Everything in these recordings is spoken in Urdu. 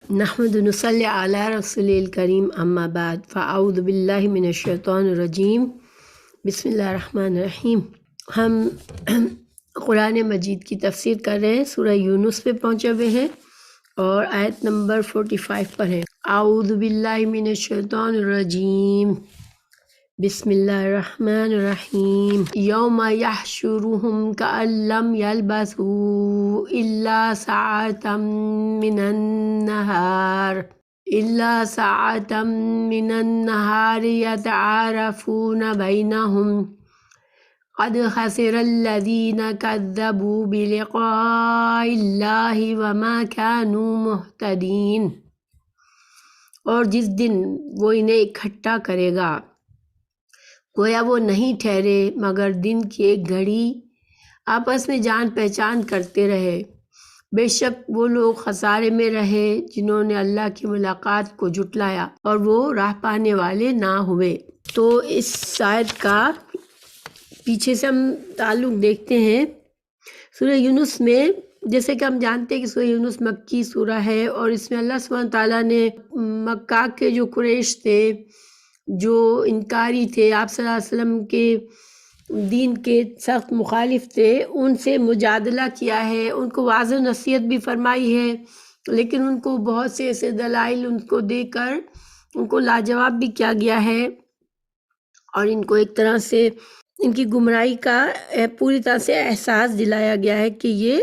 نحمد نصلی علی رسول الکریم اما بعد فاعوذ باللہ من الشیطان الرجیم بسم اللہ الرحمن الرحیم۔ ہم قرآن مجید کی تفسیر کر رہے ہیں، سورہ یونس پہ پہنچے ہوئے ہیں اور آیت نمبر 45 پر ہیں۔ اعوذ باللہ من الشیطان الرجیم بسم اللہ الرحمن الرحیم۔ یوم یحشرہم کأن لم یلبثوا الا ساعة من النہار یتعارفون بینہم قد خسر الذین کذبوا بلقاء اللہ وما كانوا مہتدین۔ اور جس دن وہ انہیں اکٹھا کرے گا، گویا وہ نہیں ٹھہرے مگر دن کی ایک گھڑی، آپس میں جان پہچان کرتے رہے۔ بے شک وہ لوگ خسارے میں رہے جنہوں نے اللہ کی ملاقات کو جھٹلایا اور وہ راہ پانے والے نہ ہوئے۔ تو اس آیت کا پیچھے سے ہم تعلق دیکھتے ہیں سورہ یونس میں۔ جیسے کہ ہم جانتے ہیں کہ سورہ یونس مکی سورہ ہے اور اس میں اللہ سبحانہ تعالیٰ نے مکہ کے جو قریش تھے، جو انکاری تھے، آپ صلی اللہ علیہ وسلم کے دین کے سخت مخالف تھے، ان سے مجادلہ کیا ہے، ان کو واضح نصیحت بھی فرمائی ہے، لیکن ان کو بہت سے ایسے دلائل ان کو دے کر ان کو لاجواب بھی کیا گیا ہے اور ان کو ایک طرح سے ان کی گمراہی کا پوری طرح سے احساس دلایا گیا ہے کہ یہ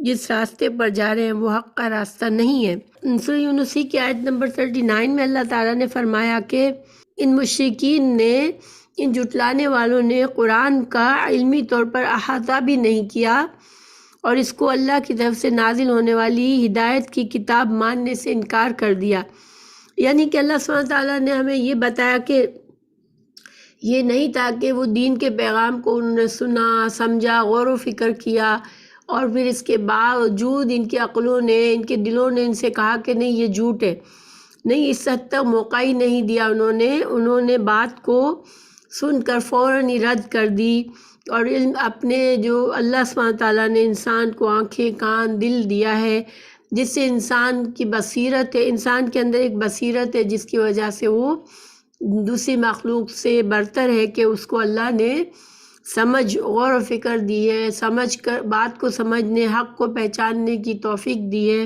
جس راستے پر جا رہے ہیں وہ حق کا راستہ نہیں ہے۔ سورہ یونس کی آیت نمبر 39 میں اللہ تعالیٰ نے فرمایا کہ ان مشرکین نے، ان جھٹلانے والوں نے قرآن کا علمی طور پر احاطہ بھی نہیں کیا اور اس کو اللہ کی طرف سے نازل ہونے والی ہدایت کی کتاب ماننے سے انکار کر دیا۔ یعنی کہ اللہ سبحانہ تعالیٰ نے ہمیں یہ بتایا کہ یہ نہیں تھا کہ وہ دین کے پیغام کو انہوں نے سنا، سمجھا، غور و فکر کیا اور پھر اس کے باوجود ان کی عقلوں نے، ان کے دلوں نے ان سے کہا کہ نہیں یہ جھوٹ ہے۔ نہیں، اس حد تک موقع ہی نہیں دیا انہوں نے بات کو سن کر فوراً ہی رد کر دی اور علم اپنے جو اللہ سبحانہ تعالیٰ نے انسان کو آنکھیں، کان، دل دیا ہے، جس سے انسان کی بصیرت ہے، انسان کے اندر ایک بصیرت ہے جس کی وجہ سے وہ دوسری مخلوق سے برتر ہے کہ اس کو اللہ نے سمجھ، غور و فکر دی ہے، سمجھ کر بات کو سمجھنے، حق کو پہچاننے کی توفیق دی ہے،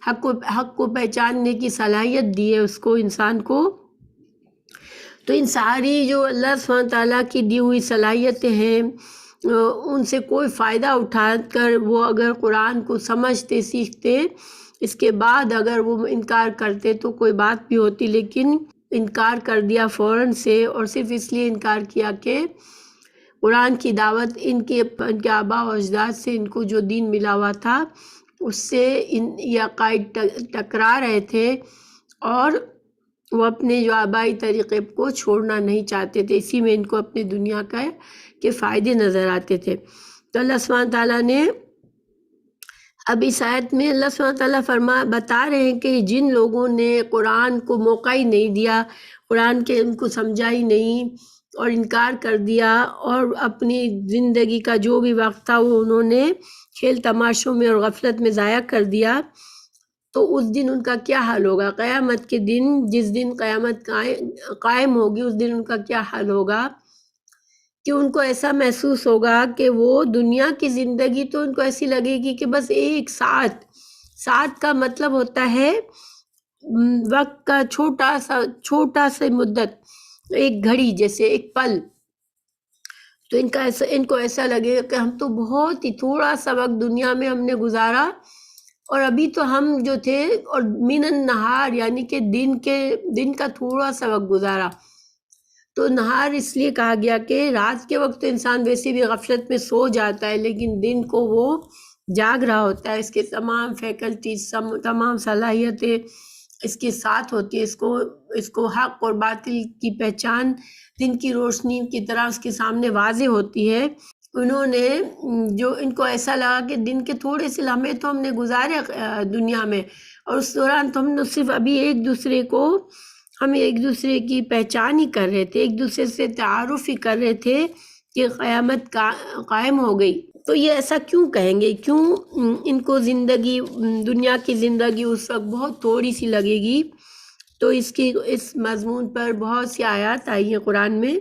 حق کو پہچاننے کی صلاحیت دی ہے اس کو، انسان کو۔ تو ان ساری جو اللہ سبحانہ تعالیٰ کی دی ہوئی صلاحیتیں ہیں، ان سے کوئی فائدہ اٹھا کر وہ اگر قرآن کو سمجھتے، سیکھتے، اس کے بعد اگر وہ انکار کرتے تو کوئی بات بھی ہوتی، لیکن انکار کر دیا فوراً سے، اور صرف اس لیے انکار کیا کہ قرآن کی دعوت ان کے آباء و اجداد سے ان کو جو دین ملا ہوا تھا اس سے یہ عقائد ٹکرا رہے تھے اور وہ اپنے جو آبائی طریقے کو چھوڑنا نہیں چاہتے تھے، اسی میں ان کو اپنے دنیا کے فائدے نظر آتے تھے۔ تو اللہ سبحانہ تعالیٰ نے اب اس آیت میں اللہ سبحانہ تعالیٰ بتا رہے ہیں کہ جن لوگوں نے قرآن کو موقع ہی نہیں دیا، قرآن کے ان کو سمجھا ہی نہیں اور انکار کر دیا اور اپنی زندگی کا جو بھی وقت تھا وہ انہوں نے کھیل تماشوں میں اور غفلت میں ضائع کر دیا، تو اس دن ان کا کیا حال ہوگا؟ قیامت کے دن، جس دن قیامت قائم ہوگی، اس دن ان کا کیا حال ہوگا کہ ان کو ایسا محسوس ہوگا کہ وہ دنیا کی زندگی تو ان کو ایسی لگے گی کہ بس ایک ساتھ کا مطلب ہوتا ہے وقت کا چھوٹا سا مدت، ایک گھڑی جیسے ایک پل۔ تو ان کو ایسا لگے گا کہ ہم تو بہت ہی تھوڑا سا وقت دنیا میں ہم نے گزارا اور ابھی تو ہم جو تھے، اور من النہار یعنی کہ دن کا تھوڑا سا وقت گزارا۔ تو نہار اس لیے کہا گیا کہ رات کے وقت تو انسان ویسے بھی غفلت میں سو جاتا ہے، لیکن دن کو وہ جاگ رہا ہوتا ہے، اس کے تمام فیکلٹیز، تمام صلاحیتیں اس کے ساتھ ہوتی ہے، اس کو حق اور باطل کی پہچان دن کی روشنی کی طرح اس کے سامنے واضح ہوتی ہے۔ ان کو ایسا لگا کہ دن کے تھوڑے سے لمحے تو ہم نے گزارے دنیا میں، اور اس دوران تو ہم نے صرف ابھی ہم ایک دوسرے کی پہچان ہی کر رہے تھے، ایک دوسرے سے تعارف ہی کر رہے تھے کہ قیامت قائم ہو گئی۔ تو یہ ایسا کیوں کہیں گے؟ کیوں ان کو زندگی، دنیا کی زندگی اس وقت بہت تھوڑی سی لگے گی؟ تو اس مضمون پر بہت سی آیات آئی ہیں قرآن میں،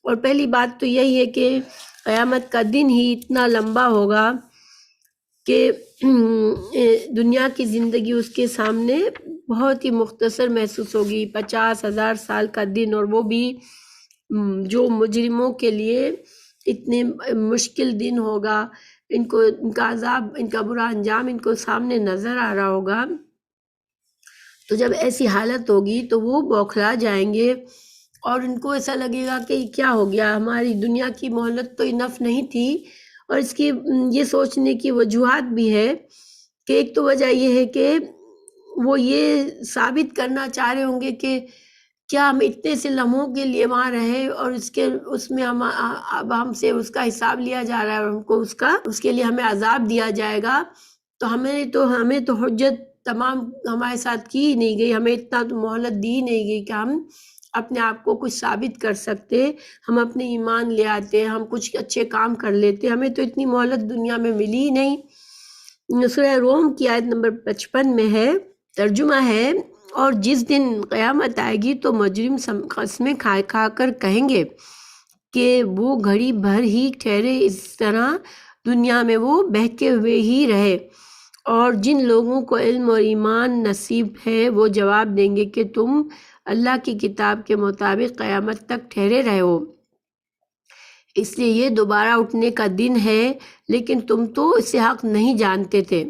اور پہلی بات تو یہی ہے کہ قیامت کا دن ہی اتنا لمبا ہوگا کہ دنیا کی زندگی اس کے سامنے بہت ہی مختصر محسوس ہوگی۔ 50,000 سال کا دن، اور وہ بھی جو مجرموں کے لیے اتنے مشکل دن ہوگا، ان کا عذاب، ان کا برا انجام ان کو سامنے نظر آ رہا ہوگا۔ تو جب ایسی حالت ہوگی تو وہ بوکھلا جائیں گے، اور ان کو ایسا لگے گا کہ کیا ہو گیا، ہماری دنیا کی مہلت تو انف نہیں تھی۔ اور اس کی یہ سوچنے کی وجوہات بھی ہے کہ ایک تو وجہ یہ ہے کہ وہ یہ ثابت کرنا چاہ رہے ہوں گے کہ کیا ہم اتنے سے لمحوں کے لیے وہاں رہے، اور اس میں اب ہم سے اس کا حساب لیا جا رہا ہے، اور ہم کو اس کے لیے ہمیں عذاب دیا جائے گا۔ تو ہمیں تو حجت تمام ہمارے ساتھ کی ہی نہیں گئی، ہمیں اتنا تو مہلت دی نہیں گئی کہ ہم اپنے آپ کو کچھ ثابت کر سکتے، ہم اپنے ایمان لے آتے، ہم کچھ اچھے کام کر لیتے، ہمیں تو اتنی مہلت دنیا میں ملی ہی نہیں۔ سورہ روم کی آیت نمبر 55 میں ہے، ترجمہ ہے، اور جس دن قیامت آئے گی تو مجرم قسمیں کھا کر کہیں گے کہ وہ گھڑی بھر ہی ٹھہرے، اس طرح دنیا میں وہ بہکے ہوئے ہی رہے۔ اور جن لوگوں کو علم اور ایمان نصیب ہے وہ جواب دیں گے کہ تم اللہ کی کتاب کے مطابق قیامت تک ٹھہرے رہے ہو، اس لیے یہ دوبارہ اٹھنے کا دن ہے، لیکن تم تو اسے حق نہیں جانتے تھے۔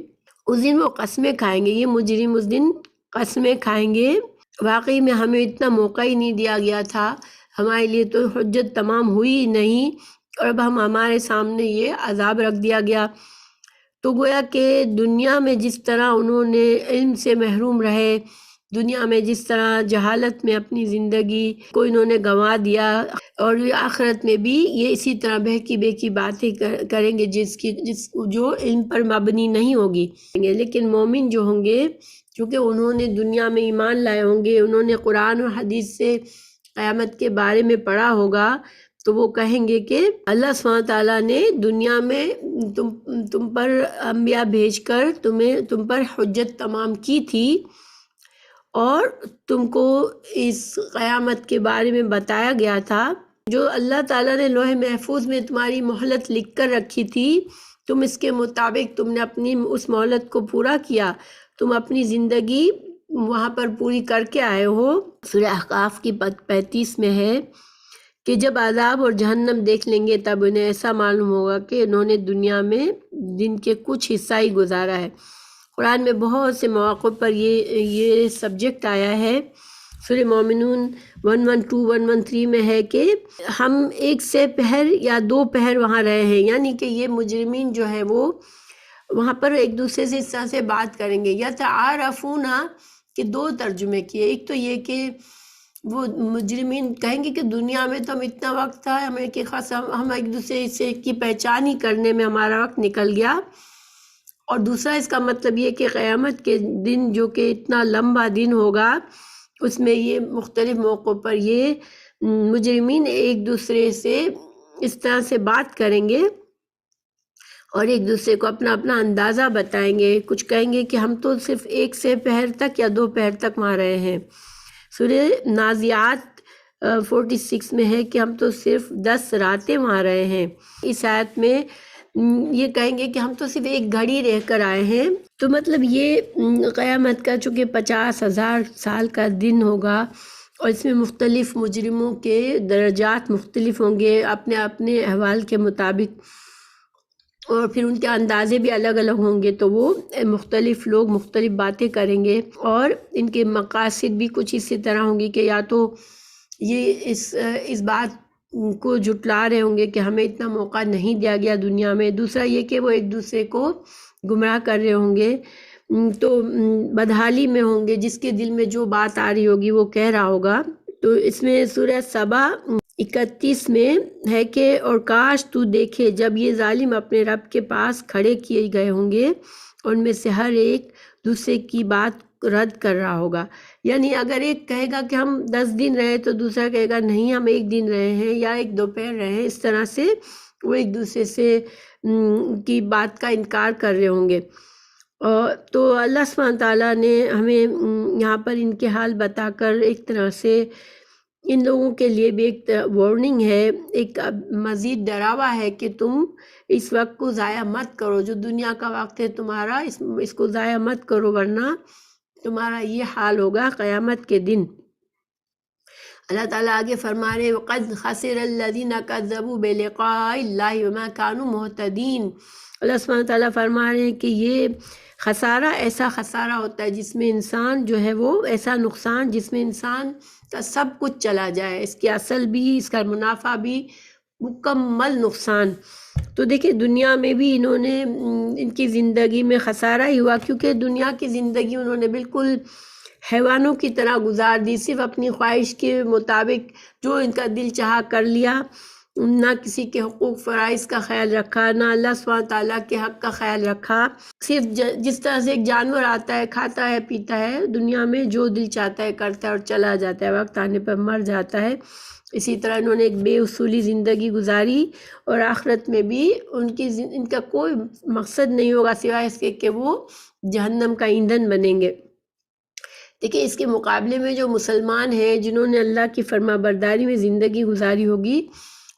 اس دن وہ قسمیں کھائیں گے، یہ مجرم اس دن قسمیں کھائیں گے، واقعی میں ہمیں اتنا موقع ہی نہیں دیا گیا تھا، ہمارے لیے تو حجت تمام ہوئی ہی نہیں، اور اب ہمارے سامنے یہ عذاب رکھ دیا گیا۔ تو گویا کہ دنیا میں جس طرح انہوں نے علم سے محروم رہے، دنیا میں جس طرح جہالت میں اپنی زندگی کو انہوں نے گنوا دیا، اور آخرت میں بھی یہ اسی طرح بہکی باتیں کریں گے جو علم پر مبنی نہیں ہوگی۔ لیکن مومن جو ہوں گے، چونکہ انہوں نے دنیا میں ایمان لائے ہوں گے، انہوں نے قرآن اور حدیث سے قیامت کے بارے میں پڑھا ہوگا، تو وہ کہیں گے کہ اللہ سبحانہ تعالیٰ نے دنیا میں تم پر انبیاء بھیج کر تم پر حجت تمام کی تھی، اور تم کو اس قیامت کے بارے میں بتایا گیا تھا، جو اللہ تعالیٰ نے لوح محفوظ میں تمہاری مہلت لکھ کر رکھی تھی، تم اس کے مطابق تم نے اپنی اس مہلت کو پورا کیا، تم اپنی زندگی وہاں پر پوری کر کے آئے ہو۔ سورہ احقاف کی 35 میں ہے کہ جب عذاب اور جہنم دیکھ لیں گے تب انہیں ایسا معلوم ہوگا کہ انہوں نے دنیا میں دن کے کچھ حصہ ہی گزارا ہے۔ قرآن میں بہت سے مواقع پر یہ سبجیکٹ آیا ہے۔ سورہ مومنون 112 113 میں ہے کہ ہم ایک سے پہر یا 2 پہر وہاں رہے ہیں، یعنی کہ یہ مجرمین جو ہے وہ وہاں پر ایک دوسرے سے اس طرح سے بات کریں گے۔ یتعارفون کے 2 ترجمے کیے، ایک تو یہ کہ وہ مجرمین کہیں گے کہ دنیا میں تو ہم اتنا وقت تھا ہمیں کہ خاص ہم ایک دوسرے سے کی پہچان ہی کرنے میں ہمارا وقت نکل گیا، اور دوسرا اس کا مطلب یہ کہ قیامت کے دن جو کہ اتنا لمبا دن ہوگا، اس میں یہ مختلف موقعوں پر یہ مجرمین ایک دوسرے سے اس طرح سے بات کریں گے، اور ایک دوسرے کو اپنا اپنا اندازہ بتائیں گے۔ کچھ کہیں گے کہ ہم تو صرف 1 سے پہر تک یا 2 پہر تک وہاں رہے ہیں۔ سورہ نازعات 46 میں ہے کہ ہم تو صرف 10 راتیں وہاں رہے ہیں۔ اس آیت میں یہ کہیں گے کہ ہم تو صرف 1 گھڑی رہ کر آئے ہیں۔ تو مطلب یہ قیامت کا چونکہ 50,000 سال کا دن ہوگا، اور اس میں مختلف مجرموں کے درجات مختلف ہوں گے اپنے اپنے احوال کے مطابق، اور پھر ان کے اندازے بھی الگ الگ ہوں گے، تو وہ مختلف لوگ مختلف باتیں کریں گے، اور ان کے مقاصد بھی کچھ اسی طرح ہوں گی کہ یا تو یہ اس بات کو جھٹلا رہے ہوں گے کہ ہمیں اتنا موقع نہیں دیا گیا دنیا میں، دوسرا یہ کہ وہ ایک دوسرے کو گمراہ کر رہے ہوں گے، تو بدحالی میں ہوں گے، جس کے دل میں جو بات آ رہی ہوگی وہ کہہ رہا ہوگا۔ تو اس میں سورہ سبا 31 میں ہے کہ اور کاش تو دیکھے جب یہ ظالم اپنے رب کے پاس کھڑے کیے گئے ہوں گے، ان میں سے ہر ایک دوسرے کی بات رد کر رہا ہوگا، یعنی اگر ایک کہے گا کہ ہم 10 دن رہے تو دوسرا کہے گا نہیں ہم 1 دن رہے ہیں یا 1 دوپہر رہے ہیں، اس طرح سے وہ ایک دوسرے سے کی بات کا انکار کر رہے ہوں گے۔ تو اللہ سبحانہ تعالیٰ نے ہمیں یہاں پر ان کے حال بتا کر ایک طرح سے ان لوگوں کے لیے بھی ایک وارننگ ہے، ایک مزید ڈراوا ہے کہ تم اس وقت کو ضائع مت کرو، جو دنیا کا وقت ہے تمہارا، اس کو ضائع مت کرو، ورنہ تمہارا یہ حال ہوگا قیامت کے دن۔ اللہ تعالیٰ آگے فرما رہے وَقَدْ خَسِرَ الَّذِينَ كَذَّبُوا بِلِقَاءِ اللَّهِ وَمَا كَانُوا مُهْتَدِينَ۔ اللہ سبحانہ تعالیٰ فرما رہے ہیں کہ یہ خسارہ ایسا خسارہ ہوتا ہے جس میں انسان جو ہے وہ ایسا نقصان جس میں انسان کا سب کچھ چلا جائے، اس کی اصل بھی، اس کا منافع بھی، مکمل نقصان۔ تو دیکھیں دنیا میں بھی انہوں نے ان کی زندگی میں خسارہ ہی ہوا، کیونکہ دنیا کی زندگی انہوں نے بالکل حیوانوں کی طرح گزار دی، صرف اپنی خواہش کے مطابق جو ان کا دل چاہا کر لیا، نہ کسی کے حقوق فرائض کا خیال رکھا، نہ اللہ سبحانہ تعالیٰ کے حق کا خیال رکھا۔ صرف جس طرح سے ایک جانور آتا ہے، کھاتا ہے، پیتا ہے، دنیا میں جو دل چاہتا ہے کرتا ہے اور چلا جاتا ہے، وقت آنے پر مر جاتا ہے، اسی طرح انہوں نے ایک بے اصولی زندگی گزاری، اور آخرت میں بھی ان کا کوئی مقصد نہیں ہوگا سوائے اس کے کہ وہ جہنم کا ایندھن بنیں گے۔ دیکھیں اس کے مقابلے میں جو مسلمان ہیں جنہوں نے اللہ کی فرما برداری میں زندگی گزاری ہوگی،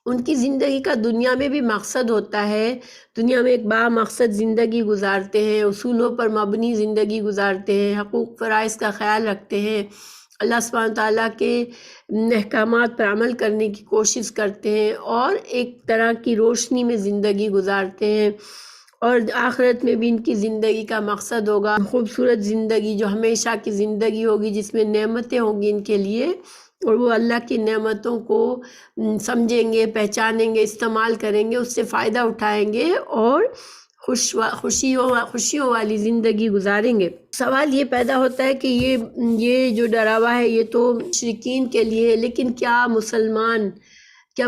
ان کی زندگی کا دنیا میں بھی مقصد ہوتا ہے، دنیا میں ایک با مقصد زندگی گزارتے ہیں، اصولوں پر مبنی زندگی گزارتے ہیں، حقوق فرائض کا خیال رکھتے ہیں، اللہ سبحانہ تعالیٰ کے احکامات پر عمل کرنے کی کوشش کرتے ہیں، اور ایک طرح کی روشنی میں زندگی گزارتے ہیں، اور آخرت میں بھی ان کی زندگی کا مقصد ہوگا خوبصورت زندگی جو ہمیشہ کی زندگی ہوگی، جس میں نعمتیں ہوں گی ان کے لیے، اور وہ اللہ کی نعمتوں کو سمجھیں گے، پہچانیں گے، استعمال کریں گے، اس سے فائدہ اٹھائیں گے، اور خوشیوں والی زندگی گزاریں گے۔ سوال یہ پیدا ہوتا ہے کہ یہ جو ڈراوا ہے یہ تو مشرکین کے لیے ہے، لیکن کیا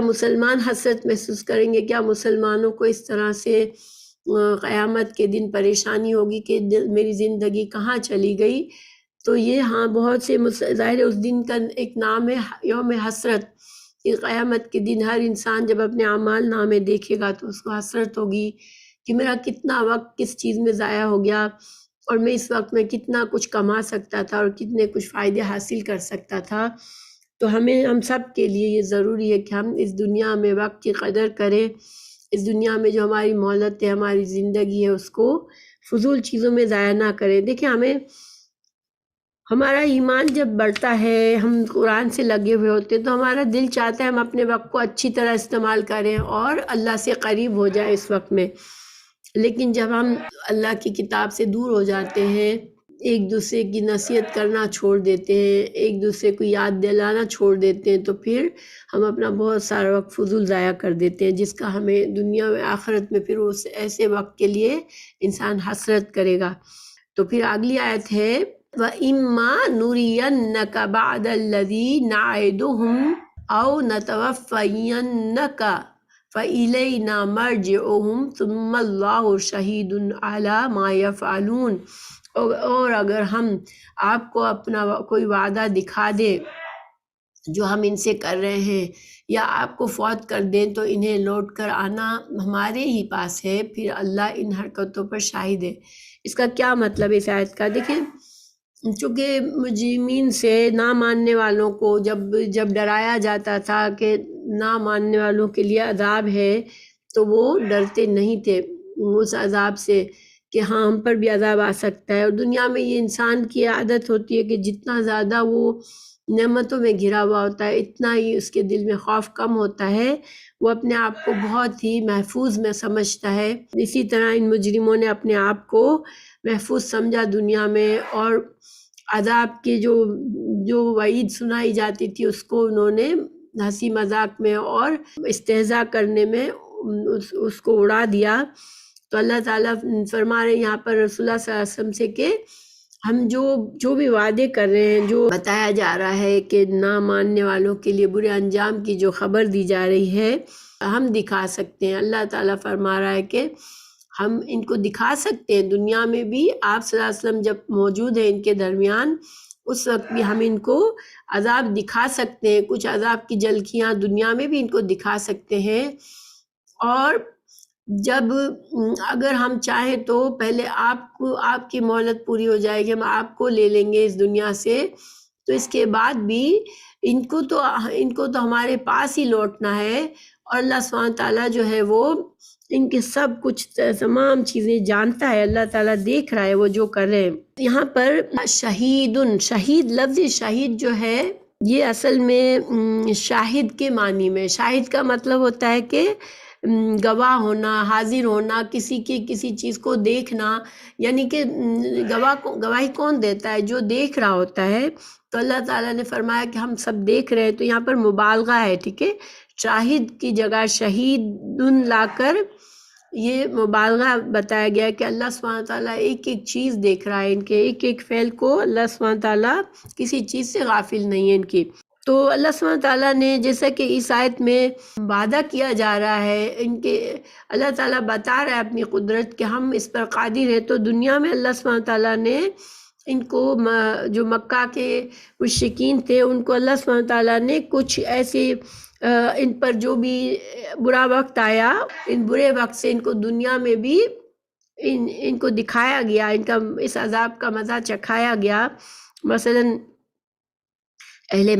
مسلمان حسرت محسوس کریں گے؟ کیا مسلمانوں کو اس طرح سے قیامت کے دن پریشانی ہوگی کہ میری زندگی کہاں چلی گئی؟ تو یہ ہاں بہت سے ظاہر ہے اس دن کا ایک نام ہے یوم حسرت، کہ قیامت کے دن ہر انسان جب اپنے اعمال نامے دیکھے گا تو اس کو حسرت ہوگی کہ میرا کتنا وقت کس چیز میں ضائع ہو گیا، اور میں اس وقت میں کتنا کچھ کما سکتا تھا اور کتنے کچھ فائدے حاصل کر سکتا تھا۔ تو ہم سب کے لیے یہ ضروری ہے کہ ہم اس دنیا میں وقت کی قدر کریں، اس دنیا میں جو ہماری مہلت ہے، ہماری زندگی ہے، اس کو فضول چیزوں میں ضائع نہ کریں۔ دیکھیں ہمارا ایمان جب بڑھتا ہے، ہم قرآن سے لگے ہوئے ہوتے ہیں، تو ہمارا دل چاہتا ہے ہم اپنے وقت کو اچھی طرح استعمال کریں اور اللہ سے قریب ہو جائیں اس وقت میں۔ لیکن جب ہم اللہ کی کتاب سے دور ہو جاتے ہیں، ایک دوسرے کی نصیحت کرنا چھوڑ دیتے ہیں، ایک دوسرے کو یاد دلانا چھوڑ دیتے ہیں، تو پھر ہم اپنا بہت سارا وقت فضول ضائع کر دیتے ہیں، جس کا ہمیں دنیا میں آخرت میں پھر اس ایسے وقت کے لیے انسان حسرت کرے گا۔ تو پھر اگلی آیت ہے وَإِمَّا نُرِيَنَّكَ بَعْدَ الَّذِي نَعِدُهُمْ أَوْ نَتَوَفَّيَنَّكَ فَإِلَيْنَا مَرْجِعُهُمْ ثُمَّ اللَّهُ شَهِيدٌ عَلَى مَا يَفْعَلُونَ۔ اور اگر ہم آپ کو اپنا کوئی وعدہ دکھا دیں جو ہم ان سے کر رہے ہیں، یا آپ کو فوت کر دیں، تو انہیں لوٹ کر آنا ہمارے ہی پاس ہے، پھر اللہ ان حرکتوں پر شاہد ہے۔ اس کا کیا مطلب ہے اس آیت کا؟ دیکھیں چونکہ مجرمین سے، نہ ماننے والوں کو جب ڈرایا جاتا تھا کہ نہ ماننے والوں کے لیے عذاب ہے، تو وہ ڈرتے نہیں تھے اس عذاب سے کہ ہاں ہم پر بھی عذاب آ سکتا ہے۔ اور دنیا میں یہ انسان کی عادت ہوتی ہے کہ جتنا زیادہ وہ نعمتوں میں گھرا ہوا ہوتا ہے، اتنا ہی اس کے دل میں خوف کم ہوتا ہے، وہ اپنے آپ کو بہت ہی محفوظ میں سمجھتا ہے۔ اسی طرح ان مجرموں نے اپنے آپ کو محفوظ سمجھا دنیا میں، اور عذاب کی جو وعید سنائی جاتی تھی اس کو انہوں نے ہنسی مذاق میں اور استہزاء کرنے میں اس کو اڑا دیا۔ تو اللہ تعالیٰ فرما رہے ہیں یہاں پر رسول اللہ صلی اللہ علیہ وسلم سے کہ ہم جو بھی وعدے کر رہے ہیں، جو بتایا جا رہا ہے کہ نہ ماننے والوں کے لیے برے انجام کی جو خبر دی جا رہی ہے، ہم دکھا سکتے ہیں۔ اللہ تعالیٰ فرما رہا ہے کہ ہم ان کو دکھا سکتے ہیں، دنیا میں بھی آپ صلی اللہ علیہ وسلم جب موجود ہیں ان کے درمیان، اس وقت بھی ہم ان کو عذاب دکھا سکتے ہیں، کچھ عذاب کی جھلکیاں دنیا میں بھی ان کو دکھا سکتے ہیں، اور جب اگر ہم چاہیں تو پہلے آپ کی مہلت پوری ہو جائے گی، ہم آپ کو لے لیں گے اس دنیا سے، تو اس کے بعد بھی ان کو تو ہمارے پاس ہی لوٹنا ہے، اور اللہ سبحانہ تعالیٰ جو ہے وہ ان کے سب کچھ تمام چیزیں جانتا ہے، اللہ تعالیٰ دیکھ رہا ہے وہ جو کر رہے ہیں۔ یہاں پر شہید لفظ شہید جو ہے یہ اصل میں شاہد کے معنی میں، شاہد کا مطلب ہوتا ہے کہ گواہ ہونا، حاضر ہونا، کسی چیز کو دیکھنا، یعنی کہ گواہی کون دیتا ہے؟ جو دیکھ رہا ہوتا ہے۔ تو اللہ تعالیٰ نے فرمایا کہ ہم سب دیکھ رہے ہیں، تو یہاں پر مبالغہ ہے، ٹھیک ہے، شاہد کی جگہ شہید لا کر یہ مبالغہ بتایا گیا کہ اللہ سبحانہ تعالیٰ ایک ایک چیز دیکھ رہا ہے، ان کے ایک ایک فعل کو اللہ سبحانہ تعالیٰ کسی چیز سے غافل نہیں ہے ان کی۔ تو اللہ سبحانہ تعالیٰ نے جیسا کہ اس آیت میں وعدہ کیا جا رہا ہے، اللہ تعالیٰ بتا رہا ہے اپنی قدرت کہ ہم اس پر قادر ہیں، تو دنیا میں اللہ سبحانہ تعالیٰ نے ان کو جو مکہ کے مشرکین تھے ان کو اللہ سبحانہ تعالیٰ نے کچھ ایسے ان پر جو بھی برا وقت آیا، ان برے وقت سے ان کو دنیا میں بھی ان کو دکھایا گیا، ان کا اس عذاب کا مزہ چکھایا گیا۔ مثلاً اہل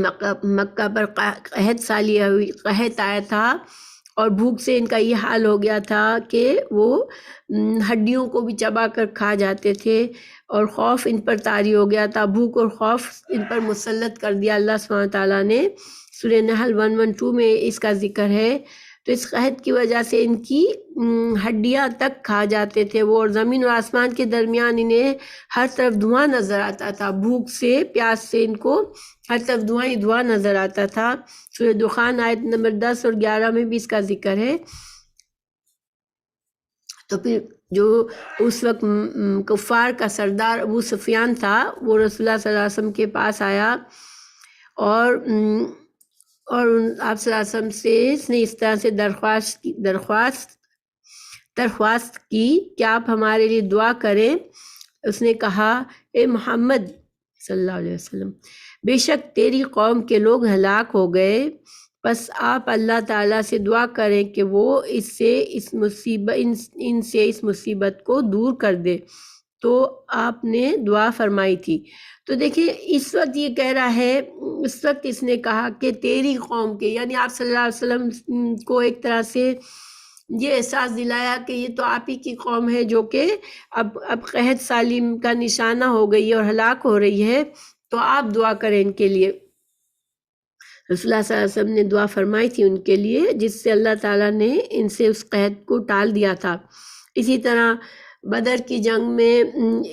مکہ پر قحط سالی ہوئی، قحط آیا تھا، اور بھوک سے ان کا یہ حال ہو گیا تھا کہ وہ ہڈیوں کو بھی چبا کر کھا جاتے تھے، اور خوف ان پر طاری ہو گیا تھا، بھوک اور خوف ان پر مسلط کر دیا اللہ سبحانہ تعالیٰ نے۔ سورہ نحل 112 میں اس کا ذکر ہے۔ تو اس قحط کی وجہ سے ان کی ہڈیاں تک کھا جاتے تھے وہ، اور زمین اور آسمان کے درمیان انہیں ہر طرف دھواں نظر آتا تھا، بھوک سے پیاس سے ان کو ہر طرف دھواں ہی دھواں نظر آتا تھا۔ سورہ دخان آیت نمبر 10 اور 11 میں بھی اس کا ذکر ہے۔ تو پھر جو اس وقت کفار کا سردار ابو سفیان تھا، وہ رسول اللہ صلی اللہ علیہ وسلم کے پاس آیا، اور آپ صلی اللہ علیہ وسلم سے اس نے اس طرح سے درخواست کی کہ آپ ہمارے لیے دعا کریں۔ اس نے کہا، اے محمد صلی اللہ علیہ وسلم، بے شک تیری قوم کے لوگ ہلاک ہو گئے، بس آپ اللہ تعالیٰ سے دعا کریں کہ وہ اس مصیبت کو دور کر دے۔ تو آپ نے دعا فرمائی تھی۔ تو دیکھیں اس وقت یہ کہہ رہا ہے، اس وقت اس نے کہا کہ تیری قوم کے، یعنی آپ صلی اللہ علیہ وسلم کو ایک طرح سے یہ احساس دلایا کہ یہ تو آپ ہی کی قوم ہے جو کہ اب قحط سالی کا نشانہ ہو گئی ہے اور ہلاک ہو رہی ہے، تو آپ دعا کریں ان کے لیے۔ رسول اللہ صلی اللہ علیہ وسلم نے دعا فرمائی تھی ان کے لیے، جس سے اللہ تعالیٰ نے ان سے اس قحط کو ٹال دیا تھا۔ اسی طرح بدر کی جنگ میں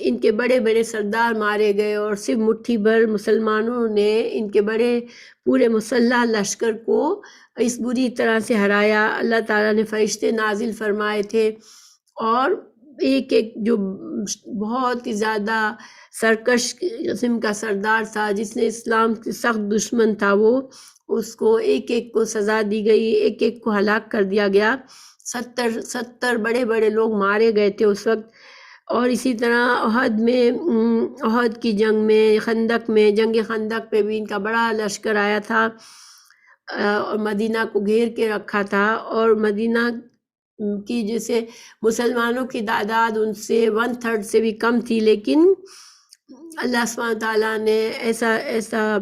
ان کے بڑے بڑے سردار مارے گئے، اور صرف مٹھی بھر مسلمانوں نے ان کے بڑے پورے مسلح لشکر کو اس بری طرح سے ہرایا۔ اللہ تعالیٰ نے فرشتے نازل فرمائے تھے، اور ایک جو بہت ہی زیادہ سرکش قسم کا سردار تھا، جس نے اسلام کے سخت دشمن تھا، وہ اس کو ایک ایک کو سزا دی گئی، ایک ایک کو ہلاک کر دیا گیا۔ 70 بڑے بڑے لوگ مارے گئے تھے اس وقت۔ اور اسی طرح احد کی جنگ میں، جنگ خندق پہ بھی ان کا بڑا لشکر آیا تھا، اور مدینہ کو گھیر کے رکھا تھا، اور مدینہ کی جیسے مسلمانوں کی تعداد ان سے 1/3 سے بھی کم تھی، لیکن اللہ سبحانہ تعالیٰ نے ایسا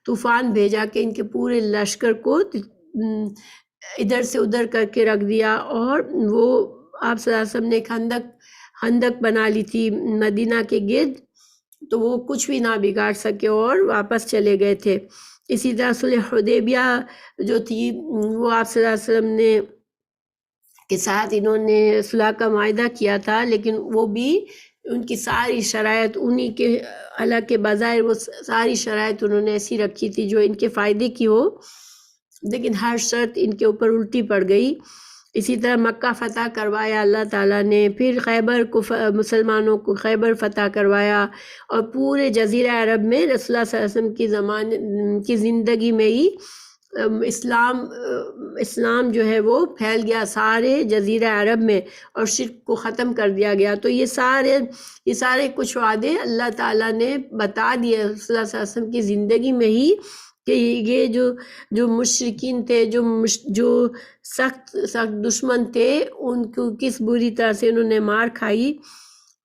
طوفان بھیجا کہ ان کے پورے لشکر کو ادھر سے ادھر کر کے رکھ دیا، اور وہ آپ صلی اللہ علیہ وسلم نے خندق بنا لی تھی مدینہ کے گرد، تو وہ کچھ بھی نہ بگاڑ سکے اور واپس چلے گئے تھے۔ اسی طرح صلح حدیبیہ جو تھی، وہ آپ صلی اللہ علیہ وسلم کے ساتھ انہوں نے صلح کا معاہدہ کیا تھا، لیکن وہ بھی ان کی ساری شرائط انہی کے، حالانکہ بظاہر وہ ساری شرائط انہوں نے ایسی رکھی تھی جو ان کے فائدے کی ہو، لیکن ہر شرط ان کے اوپر الٹی پڑ گئی۔ اسی طرح مکہ فتح کروایا اللہ تعالیٰ نے، پھر خیبر کو مسلمانوں کو خیبر فتح کروایا، اور پورے جزیرہ عرب میں رسول اللہ صلی اللہ علیہ وسلم کی زندگی میں ہی اسلام جو ہے وہ پھیل گیا سارے جزیرہ عرب میں، اور شرک کو ختم کر دیا گیا۔ تو یہ سارے کچھ وعدے اللہ تعالیٰ نے بتا دیے رسول اللہ صلی اللہ علیہ وسلم کی زندگی میں ہی، کہ یہ جو مشرکین تھے، جو سخت دشمن تھے، ان کو کس بری طرح سے انہوں نے مار کھائی.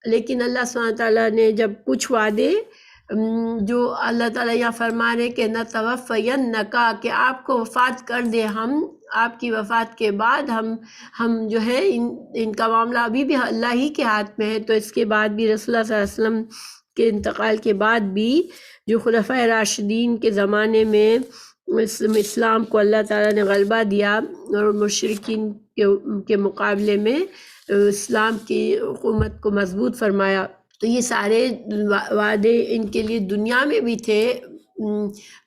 لیکن اللہ سبحانہ تعالیٰ نے جب کچھ وعدے جو اللہ تعالیٰ یہاں فرما رہے کہ نَتَوَفَّيَنَّكَ، کہ آپ کو وفات کر دے ہم، آپ کی وفات کے بعد ہم جو ہے ان کا معاملہ ابھی بھی اللہ ہی کے ہاتھ میں ہے. تو اس کے بعد بھی رسول اللہ صلی اللہ علیہ وسلم کے انتقال کے بعد بھی جو خلفائے راشدین کے زمانے میں اسلام کو اللہ تعالیٰ نے غلبہ دیا اور مشرکین کے مقابلے میں اسلام کی حکومت کو مضبوط فرمایا. تو یہ سارے وعدے ان کے لیے دنیا میں بھی تھے،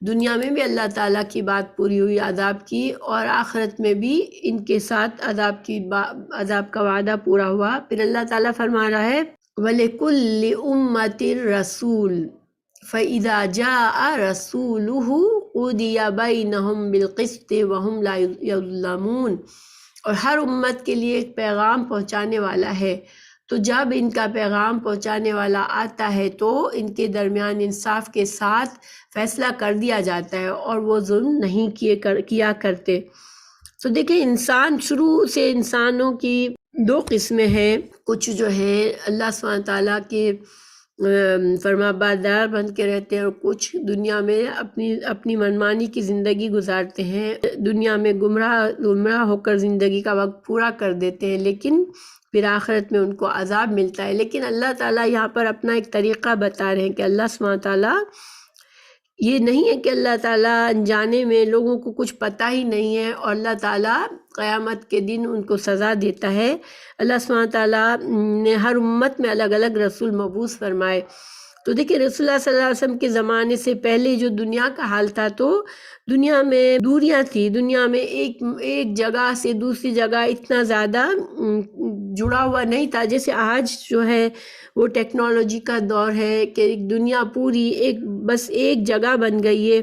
دنیا میں بھی اللہ تعالیٰ کی بات پوری ہوئی عذاب کی، اور آخرت میں بھی ان کے ساتھ عذاب کا وعدہ پورا ہوا. پھر اللہ تعالیٰ فرما رہا ہے وَلِكُلِّ أُمَّةٍ رَسُولٌ فَإِذَا جَاءَ رَسُولُهُ قُضِيَ بَيْنَهُم بِالْقِسْطِ وَهُمْ لَا يُظْلَمُونَ. اور ہر امت کے لیے ایک پیغام پہنچانے والا ہے، تو جب ان کا پیغام پہنچانے والا آتا ہے تو ان کے درمیان انصاف کے ساتھ فیصلہ کر دیا جاتا ہے اور وہ ظلم نہیں کیا کرتے. تو دیکھیں انسان شروع سے انسانوں کی دو قسمیں ہیں، کچھ جو ہے اللہ سبحانہ تعالیٰ کے فرما بردار بن کے رہتے ہیں، اور کچھ دنیا میں اپنی منمانی کی زندگی گزارتے ہیں، دنیا میں گمراہ ہو کر زندگی کا وقت پورا کر دیتے ہیں، لیکن پھر آخرت میں ان کو عذاب ملتا ہے. لیکن اللہ تعالیٰ یہاں پر اپنا ایک طریقہ بتا رہے ہیں کہ اللہ سبحانہ تعالیٰ یہ نہیں ہے کہ اللہ تعالیٰ انجانے میں لوگوں کو کچھ پتہ ہی نہیں ہے اور اللہ تعالیٰ قیامت کے دن ان کو سزا دیتا ہے. اللہ سبحانہ تعالیٰ نے ہر امت میں الگ الگ رسول مبعوث فرمائے. تو دیکھیں رسول اللہ صلی اللہ علیہ وسلم کے زمانے سے پہلے جو دنیا کا حال تھا، تو دنیا میں دوریاں تھی، دنیا میں ایک جگہ سے دوسری جگہ اتنا زیادہ جڑا ہوا نہیں تھا جیسے آج جو ہے وہ ٹیکنالوجی کا دور ہے کہ ایک دنیا پوری بس ایک جگہ بن گئی ہے،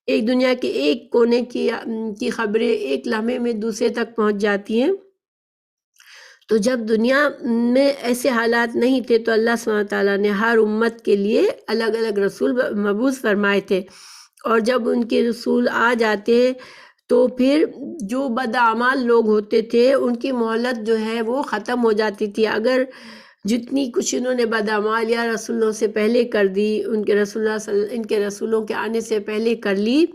ایک دنیا کے ایک کونے کی خبریں ایک لمحے میں دوسرے تک پہنچ جاتی ہیں. تو جب دنیا میں ایسے حالات نہیں تھے تو اللہ سبحانہ تعالیٰ نے ہر امت کے لیے الگ الگ رسول مبعوث فرمائے تھے، اور جب ان کے رسول آ جاتے تو پھر جو بدعمال لوگ ہوتے تھے ان کی مہلت جو ہے وہ ختم ہو جاتی تھی. اگر جتنی کچھ انہوں نے بدعمال یا رسولوں سے پہلے کر دی، ان کے رسولوں کے آنے سے پہلے کر لی،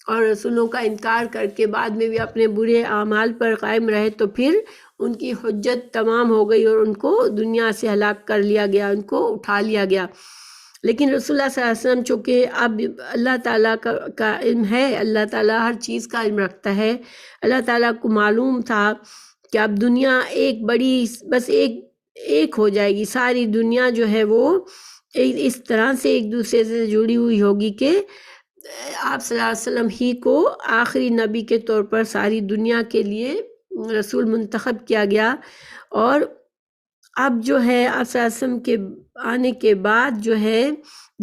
اور رسولوں کا انکار کر کے بعد میں بھی اپنے برے اعمال پر قائم رہے، تو پھر ان کی حجت تمام ہو گئی اور ان کو دنیا سے ہلاک کر لیا گیا، ان کو اٹھا لیا گیا. لیکن رسول اللہ صلی اللہ علیہ وسلم چونکہ اب اللہ تعالیٰ کا علم ہے، اللہ تعالیٰ ہر چیز کا علم رکھتا ہے، اللہ تعالیٰ کو معلوم تھا کہ اب دنیا بس ایک ہو جائے گی، ساری دنیا جو ہے وہ اس طرح سے ایک دوسرے سے جڑی ہوئی ہوگی کہ آپ صلی اللہ علیہ وسلم ہی کو آخری نبی کے طور پر ساری دنیا کے لیے رسول منتخب کیا گیا. اور اب جو ہے آپ صلی اللہ علیہ وسلم کے آنے کے بعد جو ہے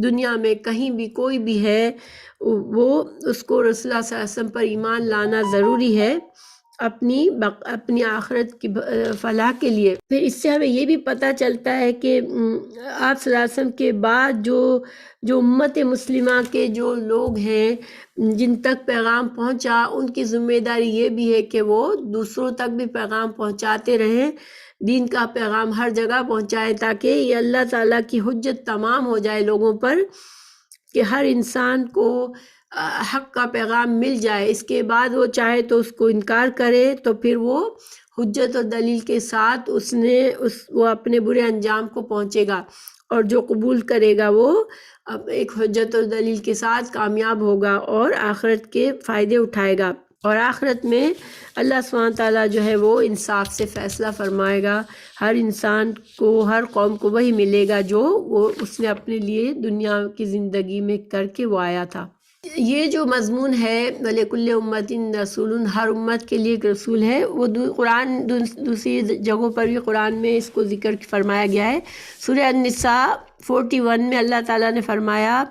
دنیا میں کہیں بھی کوئی بھی ہے وہ اس کو رسول اللہ صلی اللہ علیہ وسلم پر ایمان لانا ضروری ہے اپنی آخرت کی فلاح کے لیے. پھر اس سے ہمیں یہ بھی پتہ چلتا ہے کہ آپ صلی اللہ علیہ وسلم کے بعد جو امت مسلمہ کے جو لوگ ہیں جن تک پیغام پہنچا، ان کی ذمہ داری یہ بھی ہے کہ وہ دوسروں تک بھی پیغام پہنچاتے رہیں، دین کا پیغام ہر جگہ پہنچائے، تاکہ یہ اللہ تعالیٰ کی حجت تمام ہو جائے لوگوں پر کہ ہر انسان کو حق کا پیغام مل جائے. اس کے بعد وہ چاہے تو اس کو انکار کرے تو پھر وہ حجت اور دلیل کے ساتھ وہ اپنے برے انجام کو پہنچے گا، اور جو قبول کرے گا وہ ایک حجت اور دلیل کے ساتھ کامیاب ہوگا اور آخرت کے فائدے اٹھائے گا. اور آخرت میں اللہ سبحانہ تعالیٰ جو ہے وہ انصاف سے فیصلہ فرمائے گا، ہر انسان کو، ہر قوم کو وہی ملے گا جو وہ اس نے اپنے لیے دنیا کی زندگی میں کر کے وہ آیا تھا. یہ جو مضمون ہے وَلِكُلِّ أُمَّةٍ رَسُولٌ، ہر امت کے لیے ایک رسول ہے، وہ قرآن دوسری جگہوں پر بھی قرآن میں اس کو ذکر فرمایا گیا ہے. سورہ النساء 41 میں اللہ تعالیٰ نے فرمایا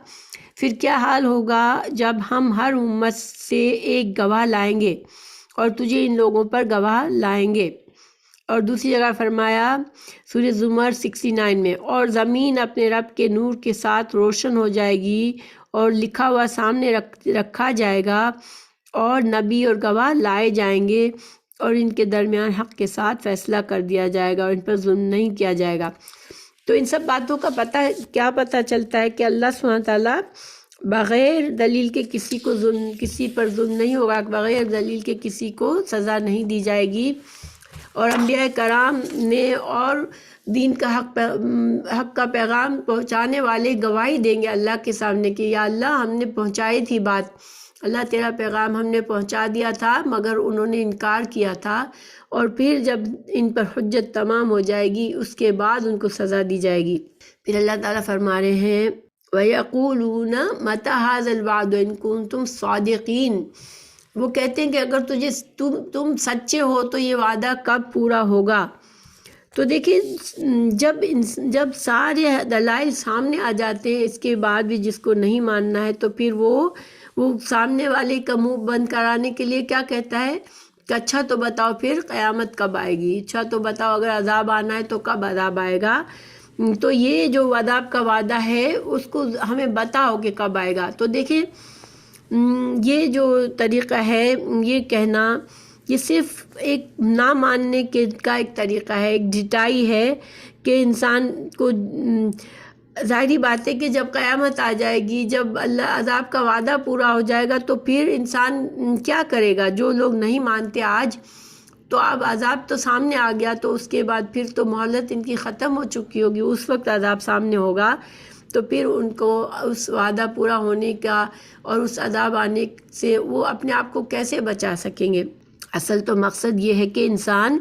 پھر کیا حال ہوگا جب ہم ہر امت سے ایک گواہ لائیں گے اور تجھے ان لوگوں پر گواہ لائیں گے. اور دوسری جگہ فرمایا سورہ زمر 69 میں، اور زمین اپنے رب کے نور کے ساتھ روشن ہو جائے گی اور لکھا ہوا سامنے رکھا جائے گا، اور نبی اور گواہ لائے جائیں گے، اور ان کے درمیان حق کے ساتھ فیصلہ کر دیا جائے گا، اور ان پر ظلم نہیں کیا جائے گا۔ تو ان سب باتوں کا کیا پتہ چلتا ہے کہ اللہ سبحانہ تعالیٰ بغیر دلیل کے کسی پر ظلم نہیں ہوگا، بغیر دلیل کے کسی کو سزا نہیں دی جائے گی۔ اور انبیاء کرام نے اور دین کا حق کا پیغام پہنچانے والے گواہی دیں گے اللہ کے سامنے کہ یا اللہ ہم نے پہنچائی تھی بات، اللہ تیرا پیغام ہم نے پہنچا دیا تھا مگر انہوں نے انکار کیا تھا، اور پھر جب ان پر حجت تمام ہو جائے گی اس کے بعد ان کو سزا دی جائے گی۔ پھر اللہ تعالیٰ فرما رہے ہیں وَيَقُولُونَ مَتَى هَذَا الْوَعْدُ إِن كُنتُمْ صَادِقِينَ، وہ کہتے ہیں کہ اگر تم سچے ہو تو یہ وعدہ کب پورا ہوگا۔ تو دیکھیں جب سارے دلائل سامنے آ جاتے ہیں اس کے بعد بھی جس کو نہیں ماننا ہے تو پھر وہ سامنے والے کا منہ بند کرانے کے لیے کیا کہتا ہے کہ اچھا تو بتاؤ پھر قیامت کب آئے گی، اچھا تو بتاؤ اگر عذاب آنا ہے تو کب عذاب آئے گا، تو یہ جو عذاب کا وعدہ ہے اس کو ہمیں بتاؤ کہ کب آئے گا۔ تو دیکھیں یہ جو طریقہ ہے یہ کہنا، یہ صرف ایک نہ ماننے کا ایک طریقہ ہے، ایک ڈٹائی ہے کہ انسان کو ظاہری بات ہے کہ جب قیامت آ جائے گی، جب اللہ عذاب کا وعدہ پورا ہو جائے گا تو پھر انسان کیا کرے گا۔ جو لوگ نہیں مانتے آج، تو اب عذاب تو سامنے آ گیا تو اس کے بعد پھر تو مہلت ان کی ختم ہو چکی ہوگی، اس وقت عذاب سامنے ہوگا تو پھر ان کو اس وعدہ پورا ہونے کا اور اس عذاب آنے سے وہ اپنے آپ کو کیسے بچا سکیں گے۔ اصل تو مقصد یہ ہے کہ انسان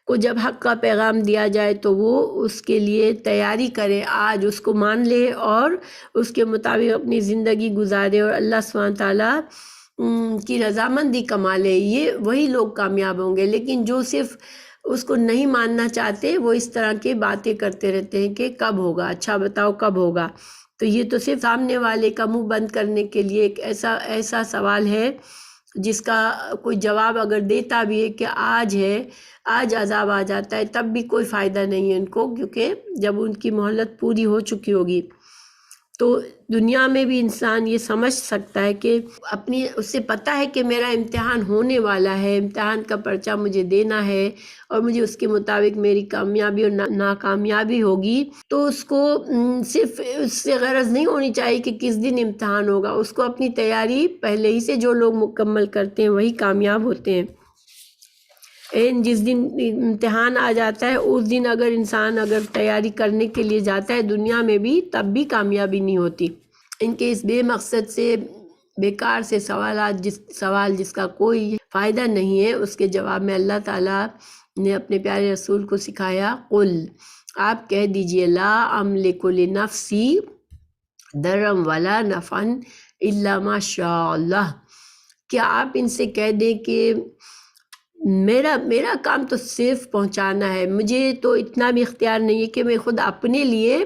کو جب حق کا پیغام دیا جائے تو وہ اس کے لیے تیاری کرے، آج اس کو مان لے اور اس کے مطابق اپنی زندگی گزارے اور اللہ سبحانہ تعالیٰ کی رضامندی کما لے، یہ وہی لوگ کامیاب ہوں گے۔ لیکن جو صرف اس کو نہیں ماننا چاہتے وہ اس طرح کی باتیں کرتے رہتے ہیں کہ کب ہوگا، اچھا بتاؤ کب ہوگا، تو یہ تو صرف سامنے والے کا منہ بند کرنے کے لیے ایک ایسا سوال ہے جس کا کوئی جواب اگر دیتا بھی ہے کہ آج ہے، آج عذاب آ جاتا ہے، تب بھی کوئی فائدہ نہیں ہے ان کو، کیونکہ جب ان کی مہلت پوری ہو چکی ہوگی۔ تو دنیا میں بھی انسان یہ سمجھ سکتا ہے کہ اس سے پتہ ہے کہ میرا امتحان ہونے والا ہے، امتحان کا پرچہ مجھے دینا ہے اور مجھے اس کے مطابق میری کامیابی اور ناکامیابی ہوگی، تو اس کو صرف اس سے غرض نہیں ہونی چاہیے کہ کس دن امتحان ہوگا، اس کو اپنی تیاری پہلے ہی سے جو لوگ مکمل کرتے ہیں وہی کامیاب ہوتے ہیں۔ جس دن امتحان آ جاتا ہے اس دن اگر انسان تیاری کرنے کے لیے جاتا ہے دنیا میں بھی، تب بھی کامیابی نہیں ہوتی۔ ان کے اس بے مقصد سے بیکار سے سوال جس کا کوئی فائدہ نہیں ہے، اس کے جواب میں اللہ تعالیٰ نے اپنے پیارے رسول کو سکھایا قل، آپ کہہ دیجئے لا املک لنفسی ضرا ولا نفعا الا ما شاء اللہ، کیا آپ ان سے کہہ دیں کہ میرا کام تو صرف پہنچانا ہے، مجھے تو اتنا بھی اختیار نہیں ہے کہ میں خود اپنے لیے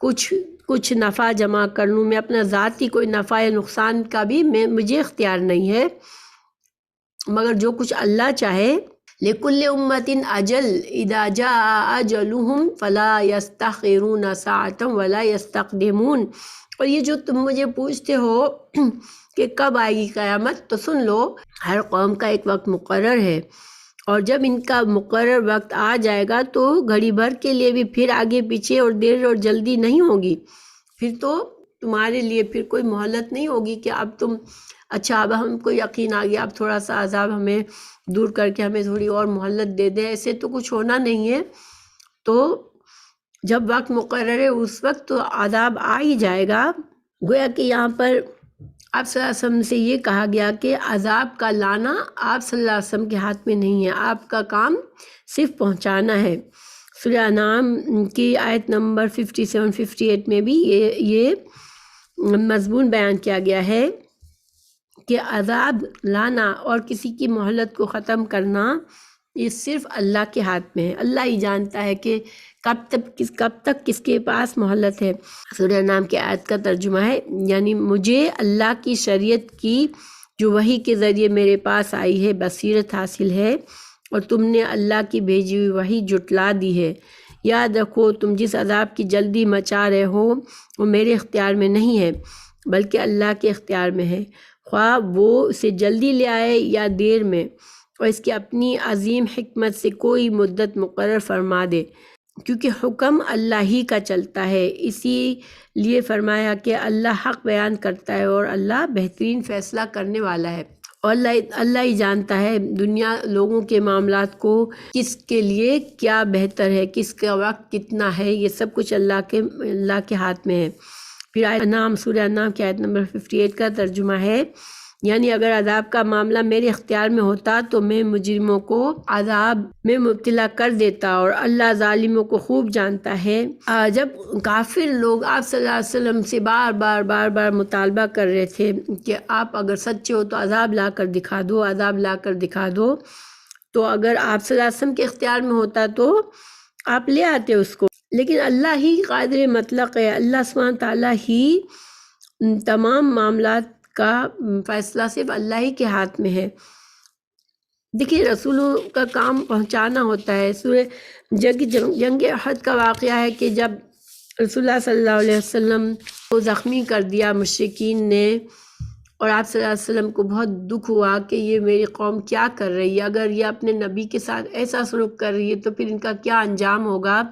کچھ نفع جمع کر لوں، میں اپنا ذاتی کوئی نفع یا نقصان کا بھی مجھے اختیار نہیں ہے، مگر جو کچھ اللہ چاہے۔ لِكُلِّ أُمَّةٍ أَجَلٌ إِذَا جَاءَ أَجَلُهُمْ فَلَا يَسْتَأْخِرُونَ سَاعَةً وَلَا يَسْتَقْدِمُونَ۔ اور یہ جو تم مجھے پوچھتے ہو کہ کب آئے گی قیامت، تو سن لو ہر قوم کا ایک وقت مقرر ہے، اور جب ان کا مقرر وقت آ جائے گا تو گھڑی بھر کے لیے بھی پھر آگے پیچھے اور دیر اور جلدی نہیں ہوگی، پھر تو تمہارے لیے پھر کوئی مہلت نہیں ہوگی کہ اب تم اچھا اب ہم کو یقین آ گیا، اب تھوڑا سا عذاب ہمیں دور کر کے ہمیں تھوڑی اور مہلت دے دیں، ایسے تو کچھ ہونا نہیں ہے۔ تو جب وقت مقرر ہے اس وقت تو عذاب آ ہی جائے گا۔ گویا کہ یہاں پر آپ صلی اللہ علیہ وسلم سے یہ کہا گیا کہ عذاب کا لانا آپ صلی اللہ علیہ وسلم کے ہاتھ میں نہیں ہے، آپ کا کام صرف پہنچانا ہے۔ سورہ انعام کی آیت نمبر 57-58 میں بھی یہ مضمون بیان کیا گیا ہے کہ عذاب لانا اور کسی کی مہلت کو ختم کرنا یہ صرف اللہ کے ہاتھ میں ہے، اللہ ہی جانتا ہے کہ کب تک کس کے پاس مہلت ہے۔ سورہ انعام کی آیت کا ترجمہ ہے، یعنی مجھے اللہ کی شریعت کی جو وحی کے ذریعے میرے پاس آئی ہے بصیرت حاصل ہے، اور تم نے اللہ کی بھیجی ہوئی وحی جھٹلا دی ہے۔ یاد رکھو تم جس عذاب کی جلدی مچا رہے ہو وہ میرے اختیار میں نہیں ہے، بلکہ اللہ کے اختیار میں ہے، خواہ وہ اسے جلدی لے آئے یا دیر میں، اور اس کی اپنی عظیم حکمت سے کوئی مدت مقرر فرما دے، کیونکہ حکم اللہ ہی کا چلتا ہے۔ اسی لیے فرمایا کہ اللہ حق بیان کرتا ہے اور اللہ بہترین فیصلہ کرنے والا ہے، اور اللہ ہی جانتا ہے دنیا لوگوں کے معاملات کو، کس کے لیے کیا بہتر ہے، کس کا وقت کتنا ہے، یہ سب کچھ اللہ کے ہاتھ میں ہے۔ پھر سورہ انعام کی آیت نمبر 58 کا ترجمہ ہے، یعنی اگر عذاب کا معاملہ میرے اختیار میں ہوتا تو میں مجرموں کو عذاب میں مبتلا کر دیتا، اور اللہ ظالموں کو خوب جانتا ہے۔ جب کافر لوگ آپ صلی اللہ علیہ وسلم سے بار بار مطالبہ کر رہے تھے کہ آپ اگر سچے ہو تو عذاب لا کر دکھا دو، عذاب لا کر دکھا دو، تو اگر آپ صلی اللہ علیہ وسلم کے اختیار میں ہوتا تو آپ لے آتے اس کو، لیکن اللہ ہی قادر مطلق ہے، اللہ سبحانہ تعالیٰ ہی تمام معاملات کا فیصلہ صرف اللہ ہی کے ہاتھ میں ہے۔ دیکھیے رسولوں کا کام پہنچانا ہوتا ہے۔ سورہ جنگ احد کا واقعہ ہے کہ جب رسول اللہ صلی اللہ علیہ وسلم کو زخمی کر دیا مشرکین نے، اور آپ صلی اللہ علیہ وسلم کو بہت دکھ ہوا کہ یہ میری قوم کیا کر رہی ہے، اگر یہ اپنے نبی کے ساتھ ایسا سلوک کر رہی ہے تو پھر ان کا کیا انجام ہوگا،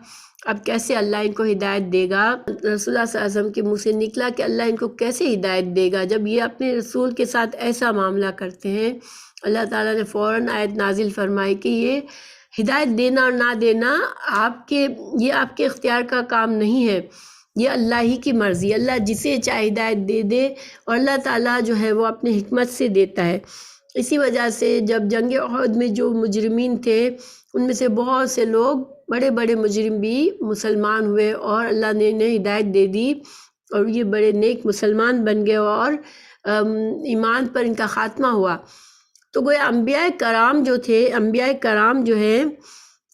اب کیسے اللہ ان کو ہدایت دے گا۔ رسول اللہ صلی اللہ علیہ وسلم کے منہ سے نکلا کہ اللہ ان کو کیسے ہدایت دے گا جب یہ اپنے رسول کے ساتھ ایسا معاملہ کرتے ہیں۔ اللہ تعالیٰ نے فوراً آیت نازل فرمائی کہ یہ ہدایت دینا اور نہ دینا یہ آپ کے اختیار کا کام نہیں ہے، یہ اللہ ہی کی مرضی، اللہ جسے چاہے ہدایت دے دے، اور اللہ تعالیٰ جو ہے وہ اپنے حکمت سے دیتا ہے۔ اسی وجہ سے جب جنگ احد میں جو مجرمین تھے ان میں سے بہت سے لوگ بڑے بڑے مجرم بھی مسلمان ہوئے، اور اللہ نے انہیں ہدایت دے دی، اور یہ بڑے نیک مسلمان بن گئے، اور ایمان پر ان کا خاتمہ ہوا۔ تو گویا انبیاء کرام جو ہیں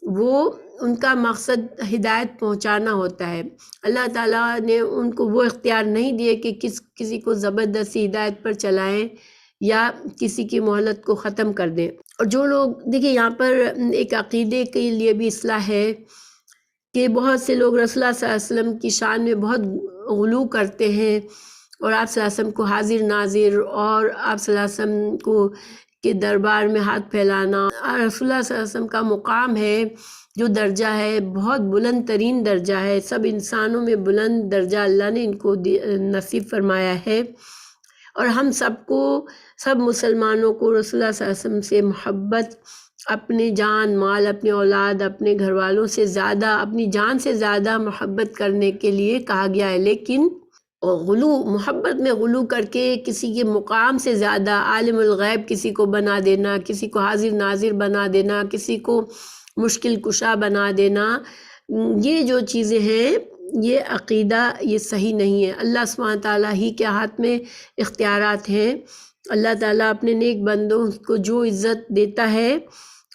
وہ ان کا مقصد ہدایت پہنچانا ہوتا ہے۔ اللہ تعالیٰ نے ان کو وہ اختیار نہیں دیے کہ کسی کو زبردستی ہدایت پر چلائیں یا کسی کی مہلت کو ختم کر دیں۔ اور جو لوگ دیکھیں یہاں پر ایک عقیدے کے لیے بھی اصلاح ہے کہ بہت سے لوگ رسول اللہ صلی اللہ علیہ وسلم کی شان میں بہت غلو کرتے ہیں، اور آپ صلی اللہ علیہ وسلم کو حاضر ناظر، اور آپ صلی اللہ علیہ وسلم کو کے دربار میں ہاتھ پھیلانا، رسول اللہ صلی اللہ علیہ وسلم کا مقام ہے جو درجہ ہے بہت بلند ترین درجہ ہے، سب انسانوں میں بلند درجہ اللہ نے ان کو نصیب فرمایا ہے، اور ہم سب مسلمانوں کو رسول اللہ صلی اللہ علیہ وسلم سے محبت، اپنے جان مال، اپنے اولاد، اپنے گھر والوں سے زیادہ، اپنی جان سے زیادہ محبت کرنے کے لیے کہا گیا ہے، لیکن محبت میں غلو کر کے کسی کے مقام سے زیادہ عالم الغیب کسی کو بنا دینا، کسی کو حاضر ناظر بنا دینا، کسی کو مشکل کشا بنا دینا، یہ جو چیزیں ہیں یہ عقیدہ یہ صحیح نہیں ہے۔ اللہ سبحانہ تعالیٰ ہی کے ہاتھ میں اختیارات ہیں۔ اللہ تعالیٰ اپنے نیک بندوں کو جو عزت دیتا ہے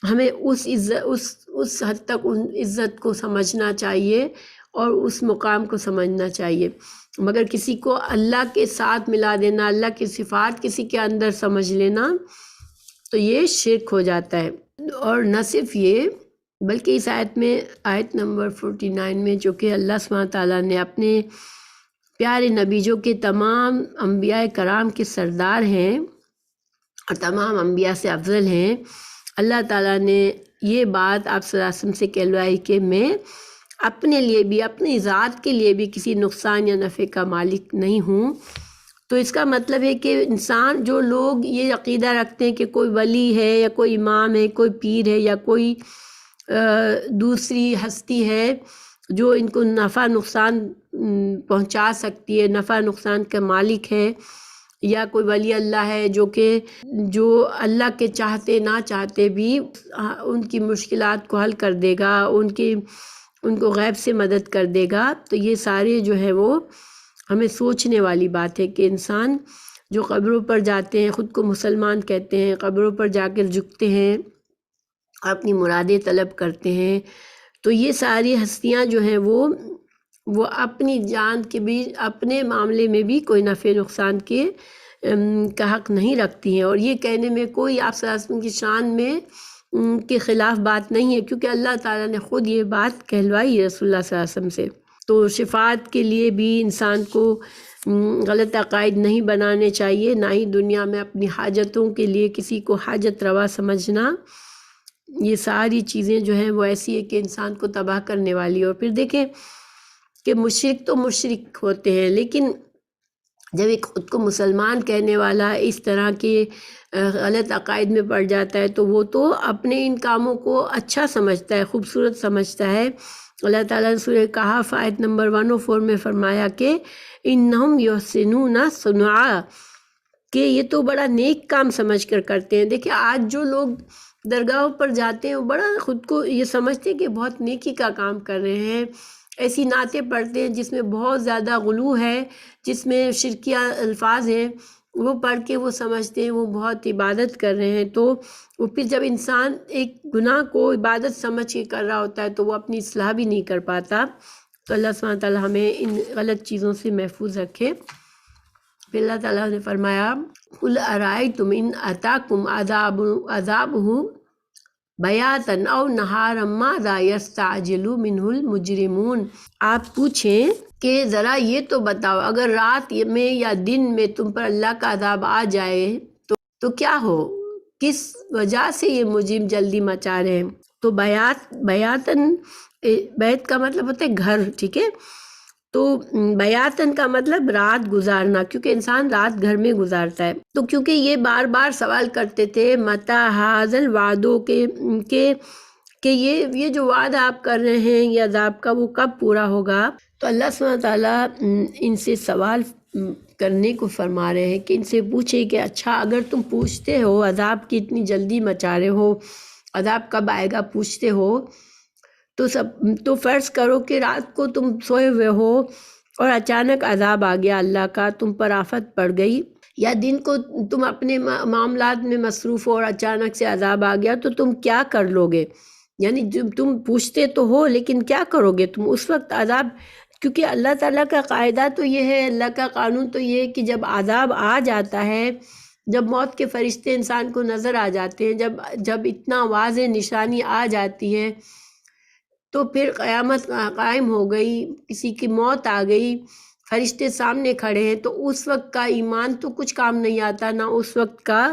ہمیں اس حد تک ان عزت کو سمجھنا چاہیے اور اس مقام کو سمجھنا چاہیے، مگر کسی کو اللہ کے ساتھ ملا دینا، اللہ کی صفات کسی کے اندر سمجھ لینا تو یہ شرک ہو جاتا ہے۔ اور نہ صرف یہ بلکہ اس آیت نمبر 49 میں جو کہ اللہ سبحانہ تعالیٰ نے اپنے پیارے نبی جو کہ تمام انبیاء کرام کے سردار ہیں اور تمام انبیاء سے افضل ہیں، اللہ تعالیٰ نے یہ بات آپ صلی اللہ علیہ وسلم سے کہلوائی کہ میں اپنے لیے بھی، اپنی ذات کے لیے بھی کسی نقصان یا نفع کا مالک نہیں ہوں۔ تو اس کا مطلب ہے کہ انسان جو لوگ یہ عقیدہ رکھتے ہیں کہ کوئی ولی ہے یا کوئی امام ہے، کوئی پیر ہے یا کوئی دوسری ہستی ہے جو ان کو نفع نقصان پہنچا سکتی ہے، نفع نقصان کا مالک ہے، یا کوئی ولی اللہ ہے جو اللہ کے چاہتے نہ چاہتے بھی ان کی مشکلات کو حل کر دے گا، ان کو غیب سے مدد کر دے گا، تو یہ سارے جو ہے وہ ہمیں سوچنے والی بات ہے کہ انسان جو قبروں پر جاتے ہیں، خود کو مسلمان کہتے ہیں، قبروں پر جا کر جھکتے ہیں، اپنی مرادیں طلب کرتے ہیں، تو یہ ساری ہستیاں جو ہیں وہ اپنی جان کے بھی، اپنے معاملے میں بھی کوئی نفع نقصان کا حق نہیں رکھتی ہیں، اور یہ کہنے میں کوئی آپ صلی اللہ علیہ وسلم کی شان میں کے خلاف بات نہیں ہے، کیونکہ اللہ تعالیٰ نے خود یہ بات کہلوائی ہے رسول اللہ صلی اللہ علیہ وسلم سے۔ تو شفاعت کے لیے بھی انسان کو غلط عقائد نہیں بنانے چاہیے، نہ ہی دنیا میں اپنی حاجتوں کے لیے کسی کو حاجت روا سمجھنا۔ یہ ساری چیزیں جو ہیں وہ ایسی ہے کہ انسان کو تباہ کرنے والی ہے۔ اور پھر دیکھیں کہ مشرک تو مشرک ہوتے ہیں، لیکن جب ایک خود کو مسلمان کہنے والا اس طرح کے غلط عقائد میں پڑ جاتا ہے تو وہ تو اپنے ان کاموں کو اچھا سمجھتا ہے، خوبصورت سمجھتا ہے۔ اللہ تعالیٰ نے سورہ کہف آیت نمبر 104 میں فرمایا کہ انہم یحسنون صنعا، کہ یہ تو بڑا نیک کام سمجھ کر کرتے ہیں۔ دیکھیں آج جو لوگ درگاہوں پر جاتے ہیں وہ بڑا خود کو یہ سمجھتے ہیں کہ بہت نیکی کا کام کر رہے ہیں، ایسی نعتیں پڑھتے ہیں جس میں بہت زیادہ غلو ہے، جس میں شرکیہ الفاظ ہیں، وہ پڑھ کے وہ سمجھتے ہیں وہ بہت عبادت کر رہے ہیں۔ تو وہ پھر جب انسان ایک گناہ کو عبادت سمجھ کے کر رہا ہوتا ہے تو وہ اپنی اصلاح بھی نہیں کر پاتا۔ تو اللہ سبحانہ تعالیٰ ہمیں ان غلط چیزوں سے محفوظ رکھے۔ پھر اللہ تعالیٰ نے فرمایا قُلْ أَرَأَيْتُمْ إِنْ أَتَاكُمْ عَذَابُهُ بَيَاتًا أَوْ نَهَارًا مَاذَا يَسْتَعْجِلُ مِنْهُ الْمُجْرِمُونَ، آپ پوچھیں کہ ذرا یہ تو بتاؤ اگر رات میں یا دن میں تم پر اللہ کا عذاب آ جائے تو کیا ہو، کس وجہ سے یہ مجرم جلدی مچا رہے ہیں۔ تو بیاتن، بیت کا مطلب ہوتا ہے گھر، ٹھیک ہے، تو بیاتن کا مطلب رات گزارنا، کیونکہ انسان رات گھر میں گزارتا ہے۔ تو کیونکہ یہ بار بار سوال کرتے تھے متا حاضل وعدوں کہ یہ جو وعدہ آپ کر رہے ہیں یہ عذاب کا وہ کب پورا ہوگا، تو اللہ سبحانہ تعالیٰ ان سے سوال کرنے کو فرما رہے ہیں کہ ان سے پوچھے کہ اچھا اگر تم پوچھتے ہو عذاب کی اتنی جلدی مچا رہے ہو، عذاب کب آئے گا پوچھتے ہو، تو فرض کرو کہ رات کو تم سوئے ہوئے ہو اور اچانک عذاب آ گیا اللہ کا، تم پر آفت پڑ گئی، یا دن کو تم اپنے معاملات میں مصروف ہو اور اچانک سے عذاب آ گیا، تو تم کیا کر لو گے؟ یعنی تم پوچھتے تو ہو لیکن کیا کرو گے تم اس وقت عذاب، کیونکہ اللہ تعالیٰ کا قاعدہ تو یہ ہے، اللہ کا قانون تو یہ ہے کہ جب عذاب آ جاتا ہے، جب موت کے فرشتے انسان کو نظر آ جاتے ہیں، جب اتنا واضح نشانی آ جاتی ہے تو پھر قیامت قائم ہو گئی، کسی کی موت آ گئی، فرشتے سامنے کھڑے ہیں، تو اس وقت کا ایمان تو کچھ کام نہیں آتا، نہ اس وقت کا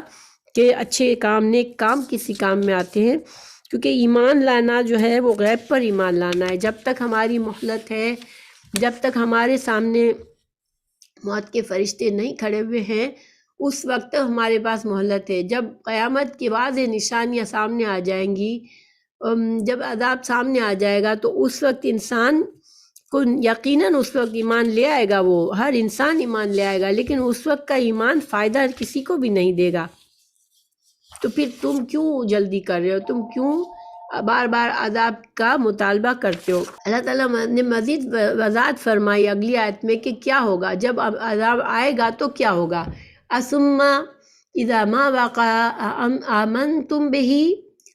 کہ اچھے کام نیک کام کسی کام میں آتے ہیں، کیونکہ ایمان لانا جو ہے وہ غیب پر ایمان لانا ہے۔ جب تک ہماری مہلت ہے، جب تک ہمارے سامنے موت کے فرشتے نہیں کھڑے ہوئے ہیں، اس وقت ہمارے پاس مہلت ہے۔ جب قیامت کی واضح نشانیاں سامنے آ جائیں گی، جب عذاب سامنے آ جائے گا، تو اس وقت انسان کو یقیناً اس وقت ایمان لے آئے گا، وہ ہر انسان ایمان لے آئے گا، لیکن اس وقت کا ایمان فائدہ کسی کو بھی نہیں دے گا۔ تو پھر تم کیوں جلدی کر رہے ہو، تم کیوں بار بار عذاب کا مطالبہ کرتے ہو؟ اللہ تعالیٰ نے مزید وضاحت فرمائی اگلی آیت میں کہ کیا ہوگا جب عذاب آئے گا تو کیا ہوگا۔ ثم اذا ما وقع آمنتم به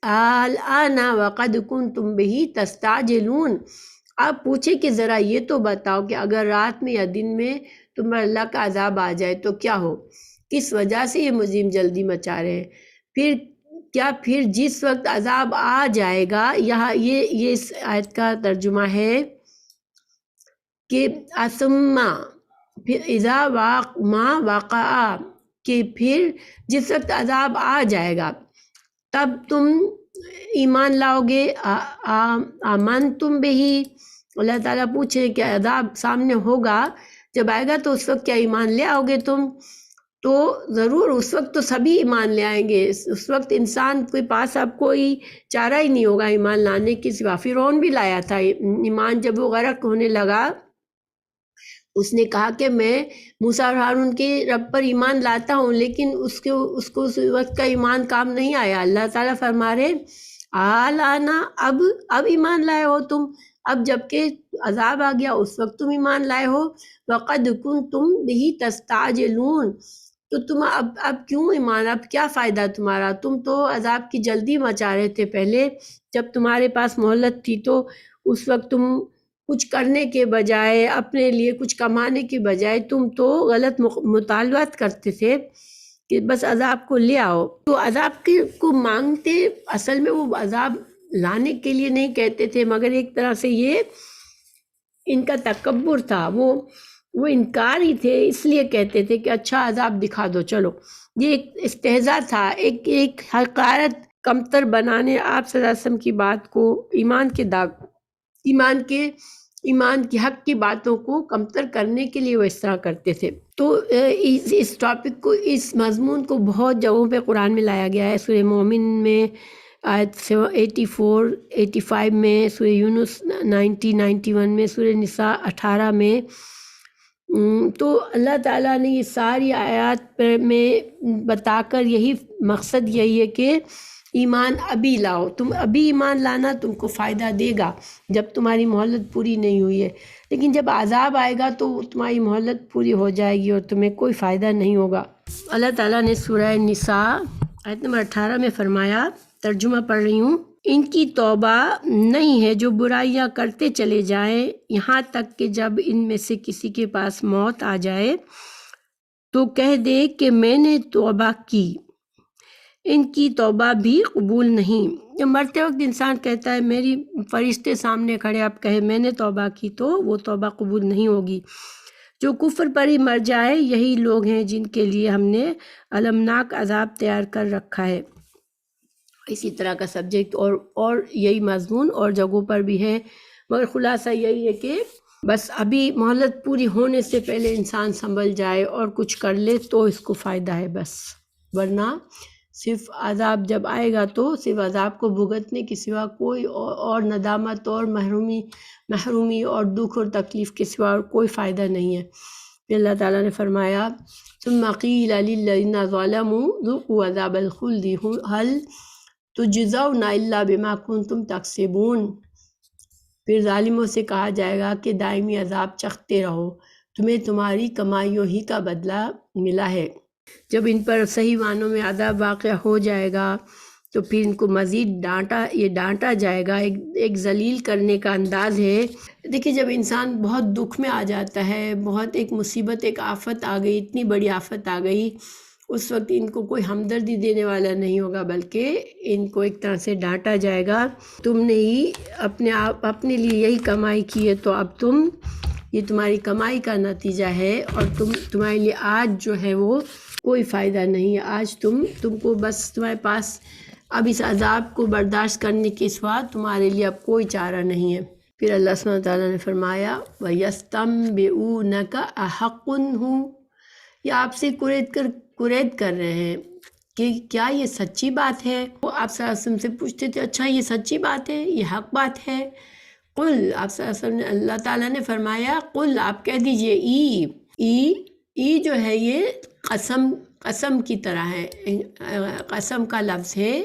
الآن وقد کنتم به تستعجلون، آپ پوچھے کہ ذرا یہ تو بتاؤ کہ اگر رات میں یا دن میں تم پر اللہ کا عذاب آ جائے تو کیا ہو، کس وجہ سے یہ مجرم جلدی مچا رہے ہیں۔ پھر جس وقت عذاب آ جائے گا، یہاں یہ اس آیت کا ترجمہ ہے کہ ثم پھر اذا ما وقع، کہ پھر جس وقت عذاب آ جائے گا تب تم ایمان لاؤ گے۔ آمنتم بہی، اللہ تعالیٰ پوچھے کہ عذاب سامنے ہوگا، جب آئے گا تو اس وقت کیا ایمان لے آؤ گے تم؟ تو ضرور اس وقت تو سبھی ایمان لے آئیں گے، اس وقت انسان کے پاس اب کوئی چارہ ہی نہیں ہوگا ایمان لانے کے سوا۔ فرعون بھی لایا تھا ایمان، جب وہ غرق ہونے لگا اس نے کہا کہ میں موسیٰ اور ہارون کے رب پر ایمان لاتا ہوں، لیکن اس کو اس وقت کا ایمان کام نہیں آیا۔ اللہ تعالیٰ فرما رہے آلانا، اب ایمان لائے ہو تم، اب جب کہ عذاب آ گیا اس وقت تم ایمان لائے ہو۔ وقد کنتم بہ تستعجلون، تو تم اب کیوں ایمان، اب کیا فائدہ تمہارا، تم تو عذاب کی جلدی مچا رہے تھے پہلے، جب تمہارے پاس مہلت تھی تو اس وقت تم کچھ کرنے کے بجائے، اپنے لیے کچھ کمانے کے بجائے تم تو غلط مطالبات کرتے تھے کہ بس عذاب کو لے آؤ۔ تو عذاب کو مانگتے، اصل میں وہ عذاب لانے کے لیے نہیں کہتے تھے، مگر ایک طرح سے یہ ان کا تکبر تھا، وہ وہ انکار ہی تھے، اس لیے کہتے تھے کہ اچھا عذاب دکھا دو چلو. یہ ایک استہزاء تھا، ایک حقارت کمتر بنانے آپ صلی اللہ علیہ وسلم کی بات کو، ایمان کی حق کی باتوں کو کمتر کرنے کے لیے وہ اس طرح کرتے تھے. تو اس ٹاپک کو، اس مضمون کو بہت جگہوں پہ قرآن میں لایا گیا ہے. سورہ مومن میں آیت 84 85 میں، سورہ یونس 90 91 میں، سورہ نساء 18 میں. تو اللہ تعالیٰ نے یہ ساری آیات میں بتا کر یہی مقصد یہی ہے کہ ایمان ابھی لاؤ، تم ابھی ایمان لانا تم کو فائدہ دے گا جب تمہاری مہلت پوری نہیں ہوئی ہے. لیکن جب عذاب آئے گا تو تمہاری مہلت پوری ہو جائے گی اور تمہیں کوئی فائدہ نہیں ہوگا. اللہ تعالیٰ نے سورہ نساء آیت نمبر 18 میں فرمایا، ترجمہ پڑھ رہی ہوں، ان کی توبہ نہیں ہے جو برائیاں کرتے چلے جائیں یہاں تک کہ جب ان میں سے کسی کے پاس موت آ جائے تو کہہ دے کہ میں نے توبہ کی، ان کی توبہ بھی قبول نہیں. جب مرتے وقت انسان کہتا ہے میری فرشتے سامنے کھڑے اب کہے میں نے توبہ کی، تو وہ توبہ قبول نہیں ہوگی. جو کفر پر ہی مر جائے یہی لوگ ہیں جن کے لیے ہم نے المناک عذاب تیار کر رکھا ہے. اسی طرح کا سبجیکٹ اور یہی مضمون اور جگہوں پر بھی ہے، مگر خلاصہ یہی ہے کہ بس ابھی مہلت پوری ہونے سے پہلے انسان سنبھل جائے اور کچھ کر لے تو اس کو فائدہ ہے بس، ورنہ صرف عذاب جب آئے گا تو صرف عذاب کو بھگتنے کے سوا کوئی اور ندامت اور محرومی اور دکھ اور تکلیف کے سوا اور کوئی فائدہ نہیں ہے. پھر اللہ تعالیٰ نے فرمایا ثم قیل للذین ظلموا ذوقوا عذاب الخلد هل تجزون الا بما کنتم تکسبون. پھر ظالموں سے کہا جائے گا کہ دائمی عذاب چکھتے رہو، تمہیں تمہاری کمائیوں ہی کا بدلہ ملا ہے. جب ان پر صحیح معنوں میں عذاب واقع ہو جائے گا تو پھر ان کو مزید ڈانٹا جائے گا. ایک ذلیل کرنے کا انداز ہے. دیکھیں جب انسان بہت دکھ میں آ جاتا ہے، بہت ایک مصیبت، ایک آفت آ گئی، اتنی بڑی آفت آ گئی، اس وقت ان کو کوئی ہمدردی دینے والا نہیں ہوگا، بلکہ ان کو ایک طرح سے ڈانٹا جائے گا. تم نے ہی اپنے لیے یہی کمائی کی ہے، تو اب یہ تمہاری کمائی کا نتیجہ ہے، اور تمہارے لیے آج جو ہے وہ کوئی فائدہ نہیں ہے. آج تم کو بس تمہارے پاس اب اس عذاب کو برداشت کرنے کے سوا تمہارے لیے اب کوئی چارہ نہیں ہے. پھر اللہ سبحانہ تعالیٰ نے فرمایا وَيَسْتَنبِئُونَكَ أَحَقٌّ هُوَ، یہ آپ سے قرید کر رہے ہیں کہ کیا یہ سچی بات ہے. وہ آپ صلی اللہ علیہ وسلم سے پوچھتے تھے اچھا یہ سچی بات ہے، یہ حق بات ہے. قل، آپ صلی اللہ علیہ وسلم اللہ تعالیٰ نے فرمایا قل، آپ کہہ دیجئے ای جو ہے یہ قسم کی طرح ہے، قسم کا لفظ ہے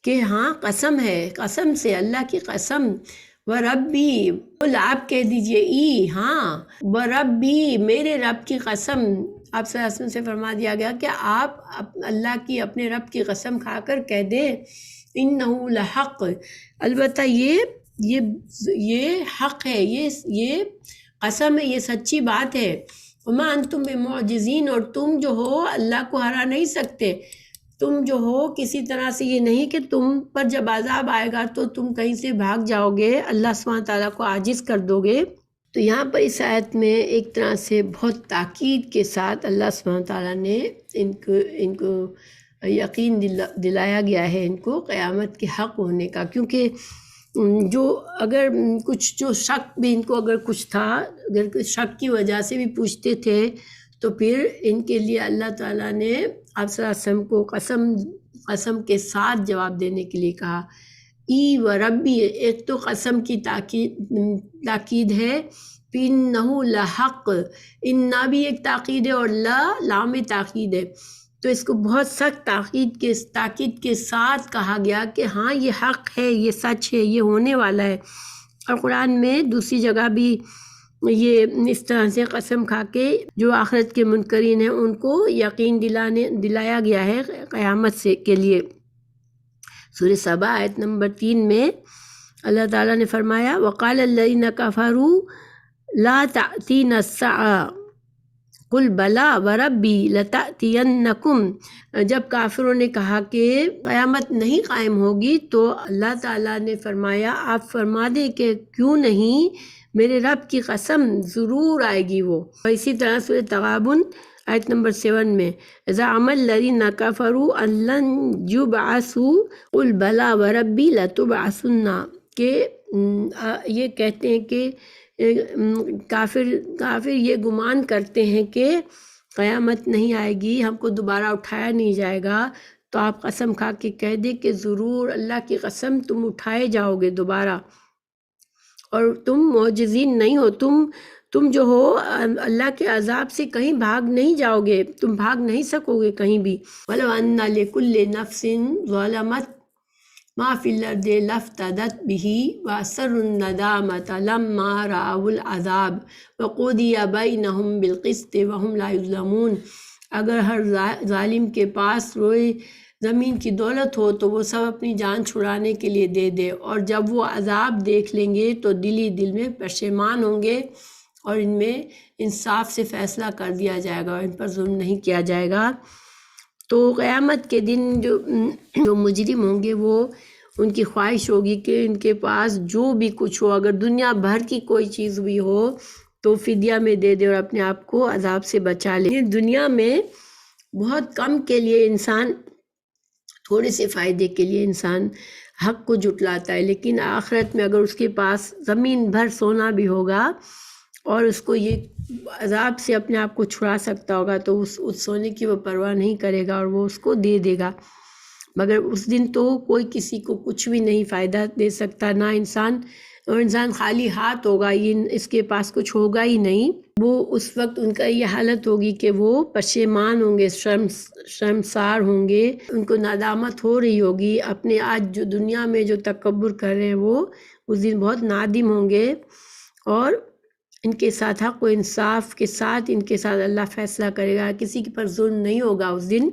کہ ہاں قسم ہے، قسم سے اللہ کی قسم. وَرَبِّی، قل آپ کہہ دیجئے ای، ہاں، وَرَبِّی، میرے رب کی قسم. آپ صلی اللہ علیہ وسلم سے فرما دیا گیا کہ آپ اللہ کی، اپنے رب کی قسم کھا کر کہہ دیں اِنَّهُ لَحَقٌّ، البتہ یہ حق ہے، یہ قسم ہے، یہ سچی بات ہے. وَمَا أَنْتُمْ بِمُعْجِزِينَ، اور تم جو ہو اللہ کو ہرا نہیں سکتے. تم جو ہو کسی طرح سے یہ نہیں کہ تم پر جب عذاب آئے گا تو تم کہیں سے بھاگ جاؤ گے، اللہ سبحانہ تعالیٰ کو عاجز کر دو گے. تو یہاں پر اس آیت میں ایک طرح سے بہت تاکید کے ساتھ اللہ سبحانہ تعالیٰ نے ان کو یقین دلایا گیا ہے، ان کو قیامت کے حق ہونے کا. کیونکہ جو شک بھی ان کو اگر کچھ تھا، اگر کچھ شک کی وجہ سے بھی پوچھتے تھے تو پھر ان کے لیے اللہ تعالیٰ نے آپ صلی اللہ علیہ وسلم کو قسم کے ساتھ جواب دینے کے لیے کہا. ای و ربی، ایک تو قسم کی تاکید ہے، پھر انہو لحق، اننا بھی ایک تاکید ہے اور لام تاکید ہے. تو اس کو بہت سخت تاکید کے ساتھ کہا گیا کہ ہاں یہ حق ہے، یہ سچ ہے، یہ ہونے والا ہے. اور قرآن میں دوسری جگہ بھی یہ اس طرح سے قسم کھا کے جو آخرت کے منکرین ہیں ان کو یقین دلایا گیا ہے قیامت کے لیے. سورہ سبا آیت نمبر 3 میں اللہ تعالیٰ نے فرمایا وَقَالَ الَّذِينَ كَفَرُوا لَا تَأْتِينَا السَّاعَةُ قُلْ بَلَىٰ وَرَبِّي لَتَأْتِيَنَّكُمْ، جب کافروں نے کہا کہ قیامت نہیں قائم ہوگی تو اللہ تعالیٰ نے فرمایا آپ فرما دیں کہ کیوں نہیں، میرے رب کی قسم ضرور آئے گی وہ۔ اور اسی طرح سورۃ تغابن آیت نمبر 7 میں زعم الذین کفروا ان لن یبعثوا قل بلی وربی لتبعثن، کہ یہ کہتے ہیں کہ کافر یہ گمان کرتے ہیں کہ قیامت نہیں آئے گی، ہم کو دوبارہ اٹھایا نہیں جائے گا، تو آپ قسم کھا کے کہہ دیں کہ ضرور اللہ کی قسم تم اٹھائے جاؤ گے دوبارہ، اور تم معجزین نہیں ہو، تم جو ہو اللہ کے عذاب سے کہیں بھاگ نہیں جاؤ گے، تم بھاگ نہیں سکو گے کہیں بھی۔ وَلَوْ أَنَّ لِكُلِّ نَفْسٍ ظَلَمَتْ مَا فِي الْأَرْضِ لَافْتَدَتْ بِهِ وَأَسَرُّوا النَّدَامَةَ لَمَّا رَأَوُا الْعَذَابَ وَقُضِيَ بَيْنَهُم بِالْقِسْطِ وَهُمْ لَا يُظْلَمُونَ۔ اگر ہر ظالم کے پاس روئے زمین کی دولت ہو تو وہ سب اپنی جان چھڑانے کے لیے دے دے، اور جب وہ عذاب دیکھ لیں گے تو دل میں پشیمان ہوں گے، اور ان میں انصاف سے فیصلہ کر دیا جائے گا اور ان پر ظلم نہیں کیا جائے گا۔ تو قیامت کے دن جو مجرم ہوں گے وہ ان کی خواہش ہوگی کہ ان کے پاس جو بھی کچھ ہو، اگر دنیا بھر کی کوئی چیز بھی ہو تو فدیہ میں دے دے اور اپنے آپ کو عذاب سے بچا لے۔ دنیا میں بہت کم کے لیے انسان، تھوڑے سے فائدے کے لیے انسان حق کو جھٹلاتا ہے، لیکن آخرت میں اگر اس کے پاس زمین بھر سونا بھی ہوگا اور اس کو یہ عذاب سے اپنے آپ کو چھڑا سکتا ہوگا تو اس سونے کی وہ پرواہ نہیں کرے گا اور وہ اس کو دے دے گا، مگر اس دن تو کوئی کسی کو کچھ بھی نہیں فائدہ دے سکتا، نہ انسان خالی ہاتھ ہوگا، اس کے پاس کچھ ہوگا ہی نہیں۔ وہ اس وقت ان کا یہ حالت ہوگی کہ وہ پشیمان ہوں گے، شرمسار ہوں گے، ان کو ندامت ہو رہی ہوگی اپنے آج جو دنیا میں جو تکبر کر رہے ہیں وہ اس دن بہت نادم ہوں گے، اور ان کے ساتھ حق و انصاف کے ساتھ ان کے ساتھ اللہ فیصلہ کرے گا، کسی کے پر ظلم نہیں ہوگا اس دن،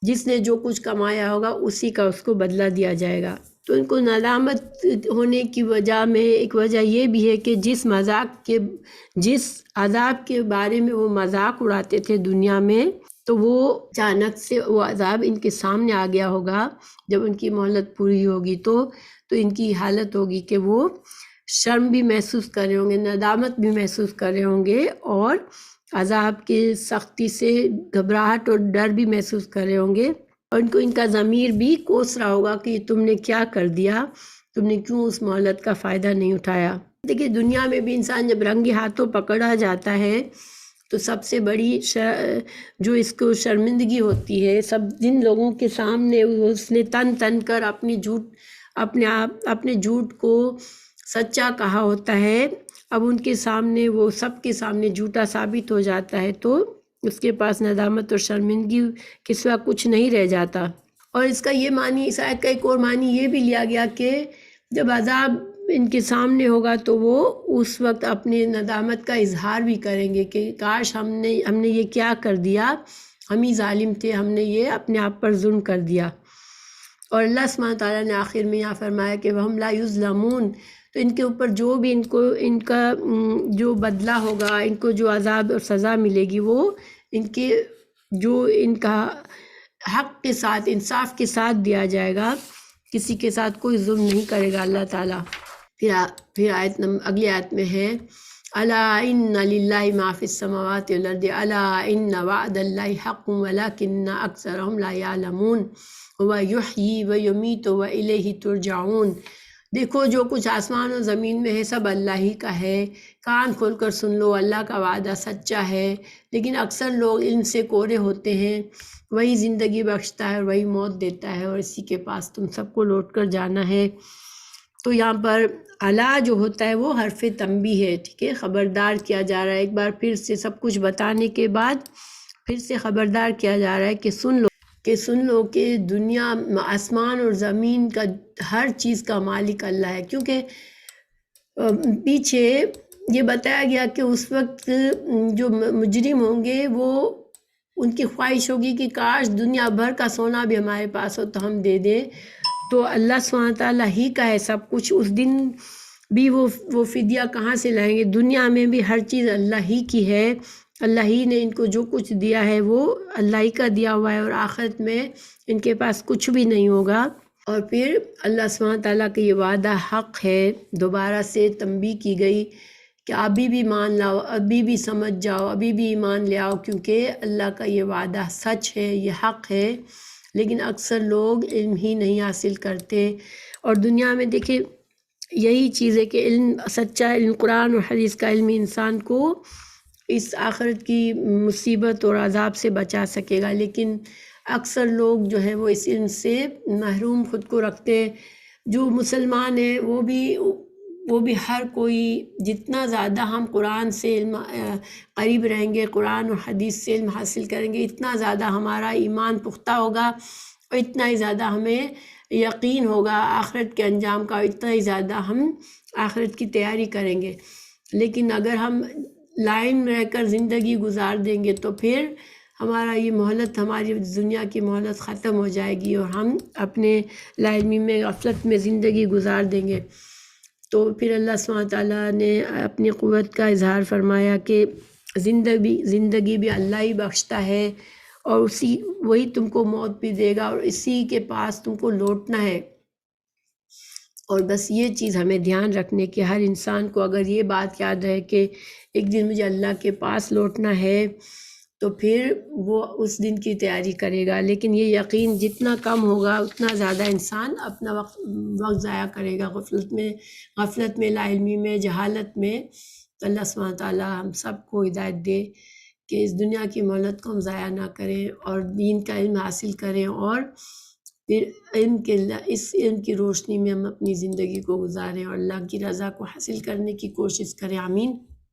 جس نے جو کچھ کمایا ہوگا اسی کا اس کو بدلہ دیا جائے گا۔ تو ان کو ندامت ہونے کی وجہ میں ایک وجہ یہ بھی ہے کہ جس عذاب کے بارے میں وہ مذاق اڑاتے تھے دنیا میں، تو وہ اچانک سے وہ عذاب ان کے سامنے آ گیا ہوگا، جب ان کی مہلت پوری ہوگی تو ان کی حالت ہوگی کہ وہ شرم بھی محسوس کر رہے ہوں گے، ندامت بھی محسوس کر رہے ہوں گے، اور عذاب کی سختی سے گھبراہٹ اور ڈر بھی محسوس کر رہے ہوں گے، اور ان کا ضمیر بھی کوس رہا ہوگا کہ تم نے کیا کر دیا، تم نے کیوں اس مہلت کا فائدہ نہیں اٹھایا۔ دیکھیے دنیا میں بھی انسان جب رنگے ہاتھوں پکڑا جاتا ہے تو سب سے بڑی جو اس کو شرمندگی ہوتی ہے، سب جن لوگوں کے سامنے اس نے تن کر اپنے جھوٹ کو سچا کہا ہوتا ہے، اب ان کے سامنے وہ سب کے سامنے جھوٹا ثابت ہو جاتا ہے تو اس کے پاس ندامت اور شرمندگی کے سوا کچھ نہیں رہ جاتا۔ اور اس کا یہ معنی، اس آیت کا ایک اور معنی یہ بھی لیا گیا کہ جب عذاب ان کے سامنے ہوگا تو وہ اس وقت اپنے ندامت کا اظہار بھی کریں گے کہ کاش ہم نے یہ کیا کر دیا، ہم ہی ظالم تھے، ہم نے یہ اپنے آپ پر ظلم کر دیا۔ اور اللہ سبحانہ تعالیٰ نے آخر میں یہاں فرمایا کہ وَهُمْ لَا يُظْلَمُونَ، تو ان کے اوپر جو بھی ان کا جو بدلہ ہوگا، ان کو جو عذاب اور سزا ملے گی، وہ ان کا حق کے ساتھ، انصاف کے ساتھ دیا جائے گا، کسی کے ساتھ کوئی ظلم نہیں کرے گا اللہ تعالیٰ۔ پھر اگلی آیت میں ہے أَلَا إِنَّ لِلَّهِ مَا فِي السَّمَاوَاتِ وَالْأَرْضِ أَلَا إِنَّ وَعْدَ اللَّهِ حَقٌّ وَلَكِنَّ أَكْثَرَهُمْ لَا يَعْلَمُونَ هُوَ يُحْيِي وَيُمِيتُ وَإِلَيْهِ تُرْجَعُونَ۔ دیکھو جو کچھ آسمان و زمین میں ہے سب اللہ ہی کا ہے، کان کھول کر سن لو، اللہ کا وعدہ سچا ہے، لیکن اکثر لوگ علم سے کورے ہوتے ہیں۔ وہی زندگی بخشتا ہے اور وہی موت دیتا ہے، اور اسی کے پاس تم سب کو لوٹ کر جانا ہے۔ تو یہاں پر الا جو ہوتا ہے وہ حرف تنبیہ ہے، ٹھیک ہے، خبردار کیا جا رہا ہے، ایک بار پھر سے سب کچھ بتانے کے بعد پھر سے خبردار کیا جا رہا ہے کہ سن لو کہ دنیا، آسمان اور زمین کا ہر چیز کا مالک اللہ ہے، کیونکہ پیچھے یہ بتایا گیا کہ اس وقت جو مجرم ہوں گے وہ ان کی خواہش ہوگی کہ کاش دنیا بھر کا سونا بھی ہمارے پاس ہو تو ہم دے دیں، تو اللہ سبحانہ تعالیٰ ہی کا ہے سب کچھ، اس دن بھی وہ فدیہ کہاں سے لائیں گے؟ دنیا میں بھی ہر چیز اللہ ہی کی ہے، اللہ ہی نے ان کو جو کچھ دیا ہے وہ اللہ ہی کا دیا ہوا ہے، اور آخرت میں ان کے پاس کچھ بھی نہیں ہوگا۔ اور پھر اللہ سبحانہ تعالیٰ کا یہ وعدہ حق ہے، دوبارہ سے تنبیہ کی گئی کہ ابھی بھی مان لاؤ، ابھی بھی سمجھ جاؤ، ابھی بھی ایمان لے آؤ، کیونکہ اللہ کا یہ وعدہ سچ ہے، یہ حق ہے۔ لیکن اکثر لوگ علم ہی نہیں حاصل کرتے۔ اور دنیا میں دیکھیں یہی چیز ہے کہ علم، سچا علم، قرآن اور حدیث کا علم انسان کو اس آخرت کی مصیبت اور عذاب سے بچا سکے گا، لیکن اکثر لوگ جو ہے وہ اس علم سے محروم خود کو رکھتے ہیں۔ جو مسلمان ہیں وہ بھی ہر کوئی، جتنا زیادہ ہم قرآن سے علم قریب رہیں گے، قرآن اور حدیث سے علم حاصل کریں گے، اتنا زیادہ ہمارا ایمان پختہ ہوگا اور اتنا ہی زیادہ ہمیں یقین ہوگا آخرت کے انجام کا، اتنا ہی زیادہ ہم آخرت کی تیاری کریں گے۔ لیکن اگر ہم لائن میں رہ کر زندگی گزار دیں گے تو پھر ہمارا یہ مہلت، ہماری دنیا کی مہلت ختم ہو جائے گی اور ہم اپنے لا علمی میں، غفلت میں زندگی گزار دیں گے۔ تو پھر اللہ سبحانہ تعالیٰ نے اپنی قوت کا اظہار فرمایا کہ زندگی بھی اللہ ہی بخشتا ہے، اور وہی تم کو موت بھی دے گا، اور اسی کے پاس تم کو لوٹنا ہے۔ اور بس یہ چیز ہمیں دھیان رکھنے کی، ہر انسان کو اگر یہ بات یاد رہے کہ ایک دن مجھے اللہ کے پاس لوٹنا ہے، تو پھر وہ اس دن کی تیاری کرے گا۔ لیکن یہ یقین جتنا کم ہوگا اتنا زیادہ انسان اپنا وقت ضائع کرے گا غفلت میں، لا علمی میں، جہالت میں۔ تو اللہ سبحانہ تعالیٰ ہم سب کو ہدایت دے کہ اس دنیا کی مہلت کو ہم ضائع نہ کریں اور دین کا علم حاصل کریں، اور پھر اس علم کی روشنی میں ہم اپنی زندگی کو گزاریں اور اللہ کی رضا کو حاصل کرنے کی کوشش کریں۔ آمین۔